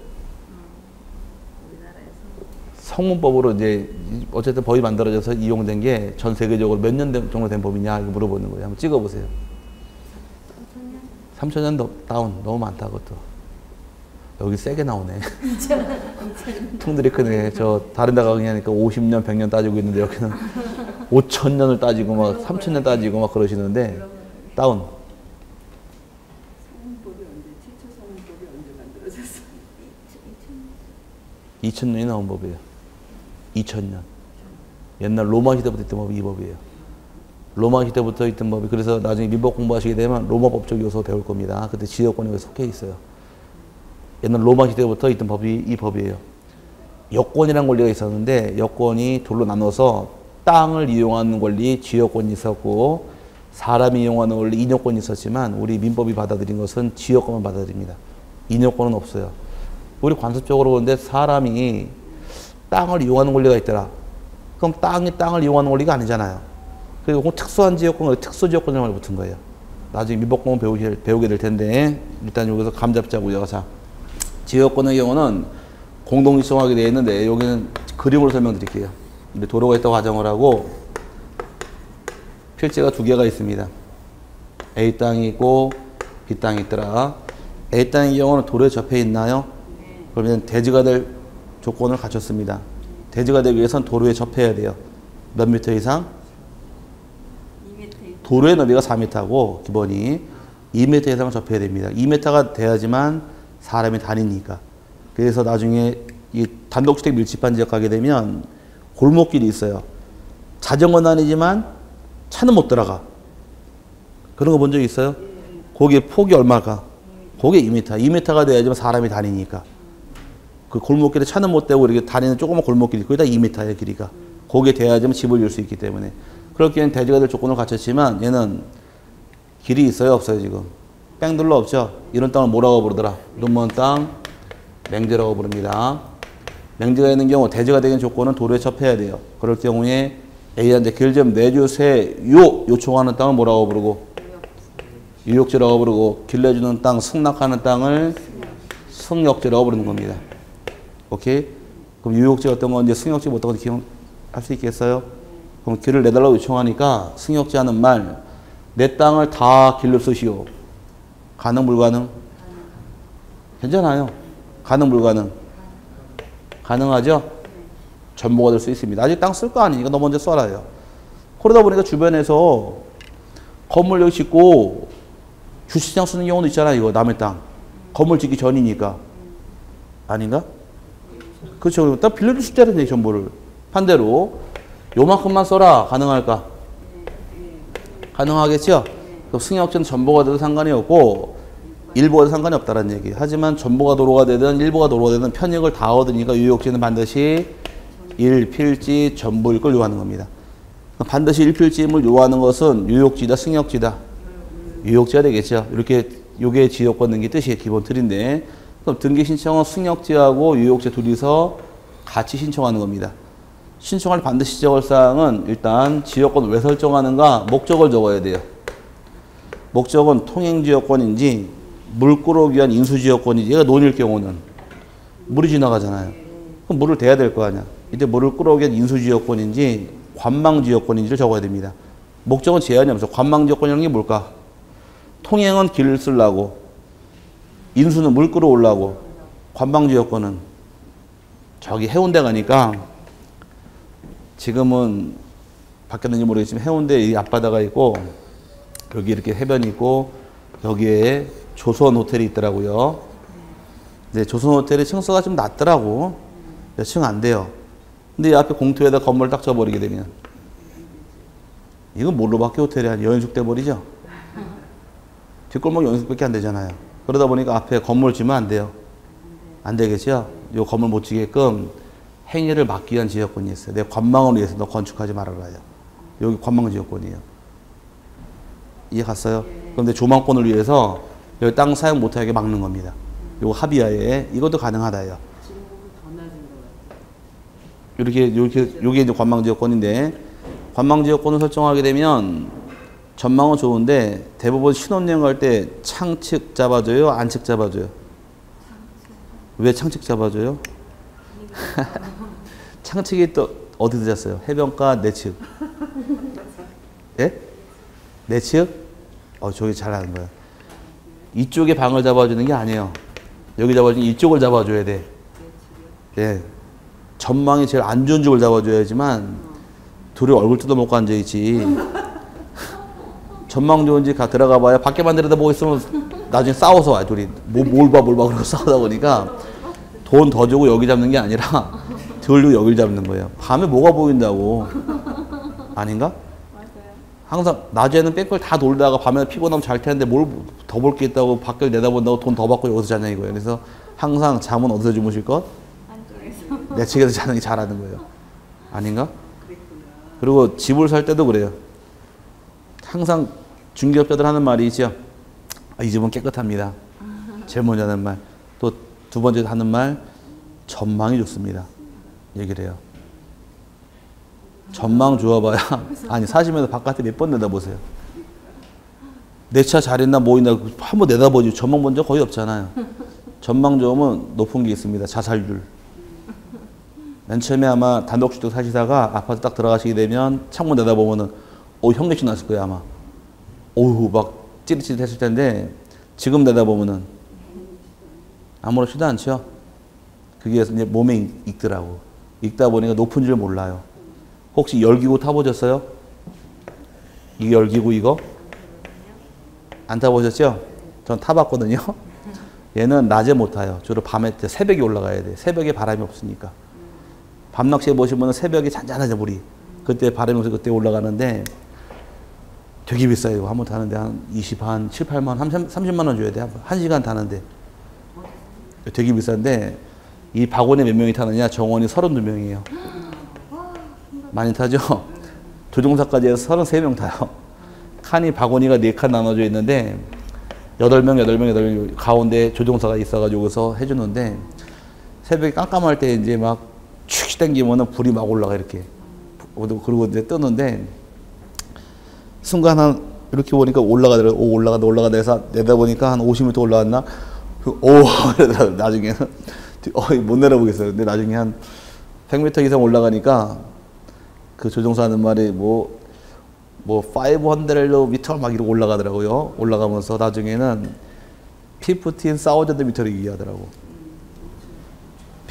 성문법으로 이제 어쨌든 법이 만들어져서 이용된 게 전 세계적으로 몇 년 정도 된 법이냐 이거 물어보는 거예요. 한번 찍어보세요. 3천년 다운 너무 많다 그것도. 여기 세게 나오네. 통들이 크네. 저 다른 데 가기 하니까 50년 100년 따지고 있는데 여기는 5천년을 따지고 막 3천년 따지고 막 그러시는데 다운. 성문법이 언제 최초 성문법이 언제 만들어졌어요? 2000년이 나온 법이에요. 2000년. 옛날 로마 시대부터 있던 법이 이 법이에요. 로마 시대부터 있던 법이 그래서 나중에 민법 공부하시게 되면 로마 법적 요소 배울 겁니다. 그때 지역권이 속해 있어요. 옛날 로마 시대부터 있던 법이 이 법이에요. 여권이라는 권리가 있었는데 여권이 둘로 나눠서 땅을 이용하는 권리 지역권이 있었고 사람이 이용하는 권리 인여권이 있었지만 우리 민법이 받아들인 것은 지역권만 받아들입니다. 인여권은 없어요. 우리 관습적으로 보는데 사람이 땅을 이용하는 권리가 있더라. 그럼 땅이 땅을 이용하는 권리가 아니잖아요. 그리고 특수한 지역권, 특수지역권이라는 말이 붙은 거예요. 나중에 민법공은 배우게 될 텐데 일단 여기서 감 잡자고요. 자, 지역권의 경우는 공동지정하게 되어 있는데 여기는 그림으로 설명드릴게요. 도로가 있다고 가정을 하고 필지가 두 개가 있습니다. A 땅이 있고 B 땅이 있더라. A 땅의 경우는 도로에 접해 있나요? 그러면 대지가 될 조건을 갖췄습니다. 대지가 되기 위해서는 도로에 접해야 돼요. 몇 미터 이상? 2m. 도로의 너비가 4m고 기본이 2m 이상을 접해야 됩니다. 2m가 돼야지만 사람이 다니니까. 그래서 나중에 이 단독주택 밀집한 지역 가게 되면 골목길이 있어요. 자전거는 아니지만 차는 못 들어가. 그런 거 본 적 있어요? 거기에 폭이 얼마가? 거기에 2m. 2m가 돼야지만 사람이 다니니까. 그 골목길에 차는 못 대고 이렇게 다니는 조그만 골목길이 거의 다 2m예요, 길이가. 거기에 돼야지만 집을 지을 수 있기 때문에. 그렇기에는 대지가 될 조건을 갖췄지만 얘는 길이 있어요, 없어요, 지금? 뺑둘러 없죠? 이런 땅을 뭐라고 부르더라? 눈먼 땅, 맹지라고 부릅니다. 맹지가 있는 경우 대지가 되는 조건은 도로에 접해야 돼요. 그럴 경우에 A한테 길 좀 내주세요 요청하는 땅을 뭐라고 부르고? 유역지라고 부르고 길 내주는 땅, 승낙하는 땅을 승역지라고 부르는 겁니다. 오케이? 그럼 유역지 어떤 건지 승역지 어떤 건지 기억할 수 있겠어요? 그럼 길을 내달라고 요청하니까 승역지 하는 말, 내 땅을 다 길로 쓰시오. 가능 불가능? 괜찮아요. 가능 불가능? 가능하죠? 전부가 될 수 있습니다. 아직 땅 쓸 거 아니니까 너 먼저 써라요. 그러다 보니까 주변에서 건물 여기 짓고 주시장 쓰는 경우도 있잖아요. 이거 남의 땅. 건물 짓기 전이니까. 아닌가? 그렇죠. 딱 빌려줄 수 있다는 정보를. 반대로 요만큼만 써라. 가능할까? 가능하겠죠? 그럼 승역지는 전부가 돼도 상관이 없고 일부가 돼도 상관이 없다는 얘기. 하지만 전부가 도로가 되든 일부가 도로가 되든 편익을 다 얻으니까 유효지는 반드시 일필지 전부일 걸 요하는 겁니다. 반드시 일필지임을 요하는 것은 유효지다, 승역지다. 유효지가 되겠죠. 이렇게 요게 지역권 등기 뜻이 기본 틀인데 그럼 등기 신청은 승역지하고 유효지 둘이서 같이 신청하는 겁니다. 신청할 반드시 적을 사항은 일단 지역권 왜 설정하는가 목적을 적어야 돼요. 목적은 통행지역권인지 물 끌어오기 위한 인수지역권인지 얘가 논일 경우는 물이 지나가잖아요. 그럼 물을 대야 될 거 아니야. 이때 물을 끌어오기 위한 인수지역권인지 관망지역권인지를 적어야 됩니다. 목적은 제한이 없어. 관망지역권이라는 게 뭘까? 통행은 길을 쓰려고 인수는 물 끌어오려고 관망지역권은 저기 해운대 가니까 지금은 바뀌었는지 모르겠지만 해운대에 이 앞바다가 있고 여기 이렇게 해변이 있고 여기에 조선 호텔이 있더라고요. 근데 조선 호텔의 층수가 좀 낮더라고. 몇 층 안 돼요. 근데 이 앞에 공터에다 건물을 딱 져버리게 되면 이건 뭘로 바뀌어 호텔이 한 연숙 돼버리죠. 뒷골목 연숙밖에 안 되잖아요. 그러다 보니까 앞에 건물 지면 안 돼요. 안 되겠죠. 요 건물 못 지게끔 행위를 막기 위한 지역권이 있어요. 내 관망을 위해서 너 건축하지 말아라요. 여기 관망 지역권이에요. 이해 갔어요? 그런데 조망권을 위해서 여기 땅 사용 못하게 막는 겁니다. 요거 합의하에 이것도 가능하다요. 요게 이제 관망 지역권인데 관망 지역권을 설정하게 되면 전망은 좋은데 대부분 신혼여행 갈 때 창측 잡아줘요? 안측 잡아줘요? 왜 창측 잡아줘요? 창측이 또 어디 드셨어요? 해변가 내측. 예? 내측? 저기 잘하는 거야. 이쪽에 방을 잡아주는 게 아니에요. 여기 잡아주는 이쪽을 잡아줘야 돼. 예. 전망이 제일 안 좋은 쪽을 잡아줘야지만 둘이 얼굴 뜯어먹고 앉아있지. 전망 좋은 집 들어가 봐야 밖에만 들여다보고 있으면 나중에 싸워서 와 둘이. 뭘 봐 그러고 싸우다 보니까 돈 더 주고 여기 잡는 게 아니라 덜 주고 여기를 잡는 거예요. 밤에 뭐가 보인다고. 아닌가? 항상 낮에는 뺑글 다 돌다가 밤에 피곤하면 잘 텐데 뭘 더 볼 게 있다고 밖을 내다본다고 돈 더 받고 여기서 자냐 이거예요. 그래서 항상 잠은 어디서 주무실 것? 안쪽에서. 내 측에서 자는 게 잘하는 거예요. 아닌가? 그리고 집을 살 때도 그래요. 항상 중개업자들 하는 말이 있죠. 이 집은 깨끗합니다. 제일 먼저 하는 말. 또 두 번째 하는 말, 전망이 좋습니다. 얘기를 해요. 전망 좋아봐야 아니 사시면서 바깥에 몇 번 내다보세요. 내 차 잘 있나 뭐 있나 한번 내다보지. 전망 본 적 거의 없잖아요. 전망 좋으면 높은 게 있습니다. 자살률. 맨 처음에 아마 단독주택 사시다가 아파트 딱 들어가시게 되면 창문 내다보면은 현기증 났을 거예요 아마. 오우 막 찌릿찌릿 했을 텐데 지금 내다보면은 아무렇지도 않죠. 그게 이제 몸에 익더라고. 익다 보니까 높은 줄 몰라요. 혹시 열기구 타보셨어요? 이 열기구 이거? 안 타보셨죠? 전 타봤거든요. 얘는 낮에 못 타요. 주로 밤에 새벽에 올라가야 돼. 새벽에 바람이 없으니까. 밤낚시해 보시면 새벽에 잔잔하죠 물이. 그때 바람이 없어서 그때 올라가는데 되게 비싸요. 한 번 타는데 한 7, 8만, 30만 원 줘야 돼. 한 시간 타는데. 되게 비싼데 이 바구니에 몇 명이 타느냐? 정원이 32명이에요. 많이 타죠? 조종사까지 해서 33명 타요. 칸이 바구니가 4칸 나눠져 있는데 8명 가운데 조종사가 있어가지고서 해주는데 새벽에 깜깜할 때 이제 막 축 당기면은 불이 막 올라가 이렇게. 그리고 이제 뜨는데 순간 한 이렇게 보니까 올라가더라고요. 올라가다 해서 내다보니까 한 50m 올라갔나? 나중에는 못 내려보겠어요. 근데 나중에 한 100m 이상 올라가니까 그 조종사 하는 말이 뭐 500m 막 이러고 올라가더라고요. 올라가면서 나중에는 15,000m를 얘기하더라고.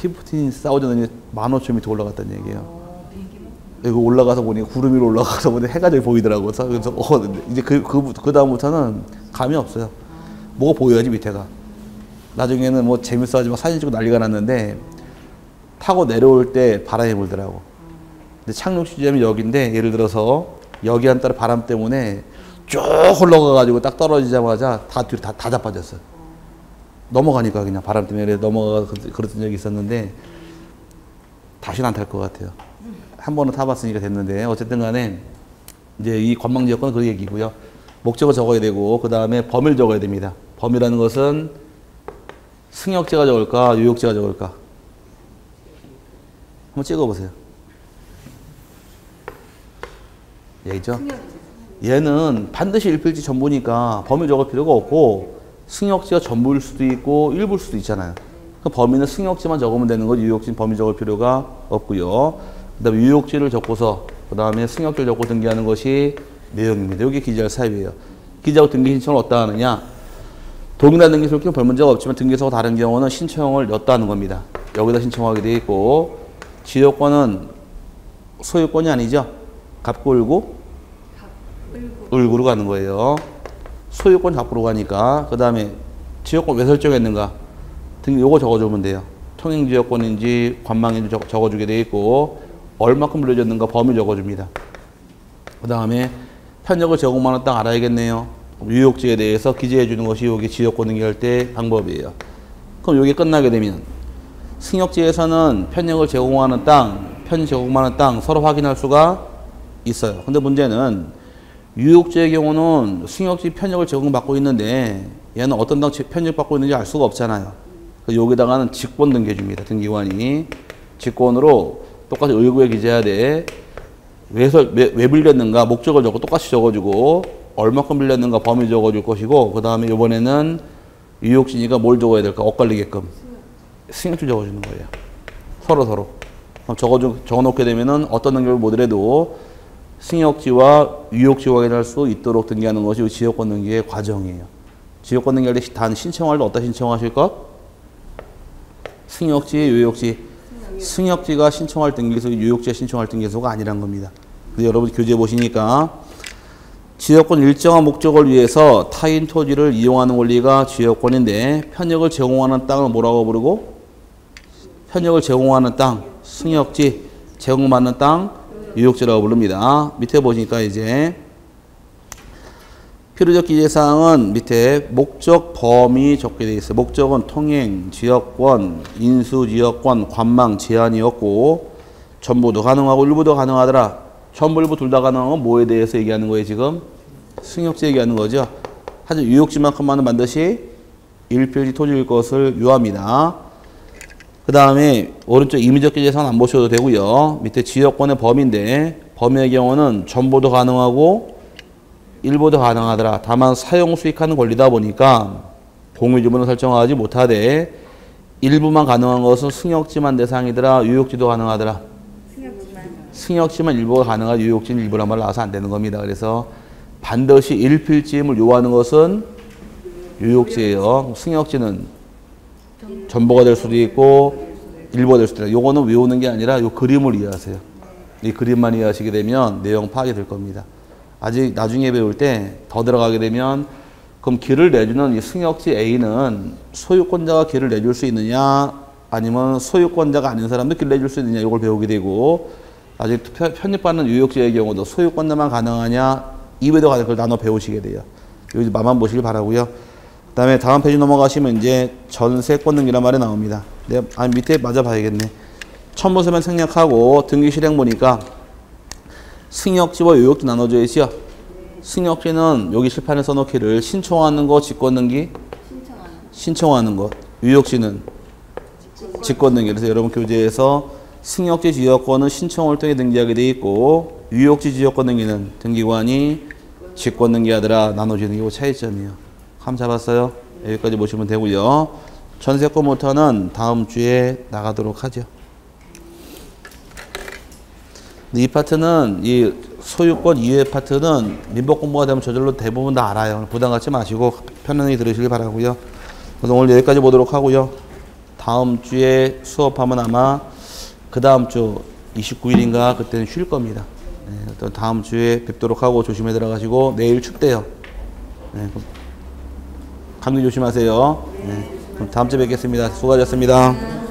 15,000이 15,000m 올라갔다는 얘기예요. 비행기만? 여기 올라가서 보니 구름 위로 올라가서 보니 해가 저기 보이더라고요. 그래서 이제 그 다음부터는 감이 없어요. 뭐가 보여야지 밑에가. 나중에는 뭐 재밌어가지고 사진 찍고 난리가 났는데 타고 내려올 때 바람이 불더라고. 근데 착륙 지점이 여기인데 예를 들어서 여기 한 따라 바람 때문에 쭉 흘러가가지고 딱 떨어지자마자 다 뒤로 다 자빠졌어요. 넘어가니까 그냥 바람 때문에 넘어가 그랬던 적이 있었는데 다시는 안 탈 것 같아요. 한 번은 타봤으니까 됐는데 어쨌든 간에 이제 이 관망 지역권은 그 얘기고요. 목적을 적어야 되고 그 다음에 범위를 적어야 됩니다. 범위라는 것은 승역지가 적을까 유역지가 적을까 한번 찍어보세요. 얘죠. 얘는 반드시 일필지 전부니까 범위 적을 필요가 없고 승역지가 전부일 수도 있고 일부일 수도 있잖아요. 그 범위는 승역지만 적으면 되는 거지 유역지는 범위 적을 필요가 없고요. 그 다음에 유역지를 적고서 그 다음에 승역지를 적고 등기하는 것이 내용입니다. 이게 기재할 사유예요. 기재하고 등기 신청을 어디다 하느냐. 동일한 등기 소유권 별 문제가 없지만 등기소가 다른 경우는 신청을 엿다 하는 겁니다. 여기다 신청하게 되어 있고 지역권은 소유권이 아니죠. 갑구 을구 을구로 가는 거예요. 소유권 갑구로 가니까 그 다음에 지역권 왜 설정했는가 등기 요거 적어주면 돼요. 통행지역권인지 관망인지 적어주게 되어 있고 얼마큼 물려줬는가 범위 적어줍니다. 그 다음에 편적을 제공하는 땅 알아야겠네요. 유역지에 대해서 기재해 주는 것이 여기 지역권 등기할 때 방법이에요. 그럼 이게 끝나게 되면 승역지에서는 편역을 제공하는 땅, 편 제공하는 땅 서로 확인할 수가 있어요. 근데 문제는 유역지의 경우는 승역지 편역을 제공받고 있는데 얘는 어떤 땅 편역받고 있는지 알 수가 없잖아요. 여기다가는 직권 등기해 줍니다. 등기관이 직권으로 똑같이 을구에 기재해야 돼. 왜 빌렸는가 목적을 적고 똑같이 적어주고 얼마큼 빌렸는가 범위 적어줄 것이고 그 다음에 이번에는 유역지니까 뭘 적어야 될까 엇갈리게끔 승역지 적어주는 거예요. 서로 적어놓게 되면은 어떤 등기를 보더라도 승역지와 유역지 확인할 수 있도록 등기하는 것이 지역권 등기의 과정이에요. 지역권 등기할 때 단 신청할 때 어디다 신청하실 것? 승역지, 유역지. 승역지가 신청할 등기소, 유역지가 신청할 등기소가 아니란 겁니다. 근데 여러분 교재 보시니까 지역권 일정한 목적을 위해서 타인 토지를 이용하는 권리가 지역권인데 편역을 제공하는 땅을 뭐라고 부르고? 편역을 제공하는 땅, 승역지, 제공받는 땅, 유역지라고 부릅니다. 밑에 보시니까 이제 필요적 기재사항은 밑에 목적 범위 적게 되어 있어요. 목적은 통행, 지역권, 인수지역권, 관망, 제한이었고 전부도 가능하고 일부도 가능하더라. 전부 일부 둘 다 가능한 건 뭐에 대해서 얘기하는 거예요 지금? 승역지 얘기하는 거죠. 하지만 유역지만큼만은 반드시 일필지 토지일 것을 유합니다. 그 다음에 오른쪽 임의적 기재사항은 안 보셔도 되고요. 밑에 지역권의 범위인데 범위의 경우는 전부도 가능하고 일부도 가능하더라. 다만 사용 수익하는 권리다 보니까 공유지분을 설정하지 못하되 일부만 가능한 것은 승역지만 대상이더라. 유역지도 가능하더라. 승역지만 일부가 가능하고 유역지는 일부란 말 나와서 안 되는 겁니다. 그래서 반드시 일필지임을 요구하는 것은 유역지예요. 승역지는 전부가 될 수도 있고 일부가 될 수도 있고 요거는 외우는 게 아니라 요 그림을 이해하세요. 이 그림만 이해하시게 되면 내용 파악이 될 겁니다. 아직 나중에 배울 때 더 들어가게 되면 그럼 길을 내주는 이 승역지 A는 소유권자가 길을 내줄 수 있느냐 아니면 소유권자가 아닌 사람도 길을 내줄 수 있느냐 이걸 배우게 되고 아직 편입받는 유역지의 경우도 소유권자만 가능하냐 이외에도 가능 그걸 나눠 배우시게 돼요. 여기 맛만 보시길 바라고요. 그 다음에 다음 페이지 넘어가시면 이제 전세권 등기란 말이 나옵니다. 밑에 맞아 봐야겠네. 첨부서면 생략하고 등기 실행 보니까 승역지와 유역지 나눠져 있죠. 승역지는 여기 실판에 써놓기를 신청하는 거, 직권 등기, 신청하는 것. 유역지는 직권 등기. 그래서 여러분 교재에서 승역지 지역권은 신청을 통해 등기하게 돼 있고 유역지 지역권 등기는 등기관이 직권 등기하더라 나눠지는 게 차이점이에요. 감 잡았어요? 여기까지 보시면 되고요. 전세권 모터는 다음 주에 나가도록 하죠. 이 파트는 이 소유권 이외의 파트는 민법 공부가 되면 저절로 대부분 다 알아요. 부담 갖지 마시고 편안히 들으시길 바라고요. 그래서 오늘 여기까지 보도록 하고요. 다음 주에 수업하면 아마 그 다음 주 29일인가 그때는 쉴 겁니다. 네, 또 다음 주에 뵙도록 하고 조심해 들어가시고 내일 춥대요. 네, 감기 조심하세요. 네, 그럼 다음 주에 뵙겠습니다. 수고하셨습니다.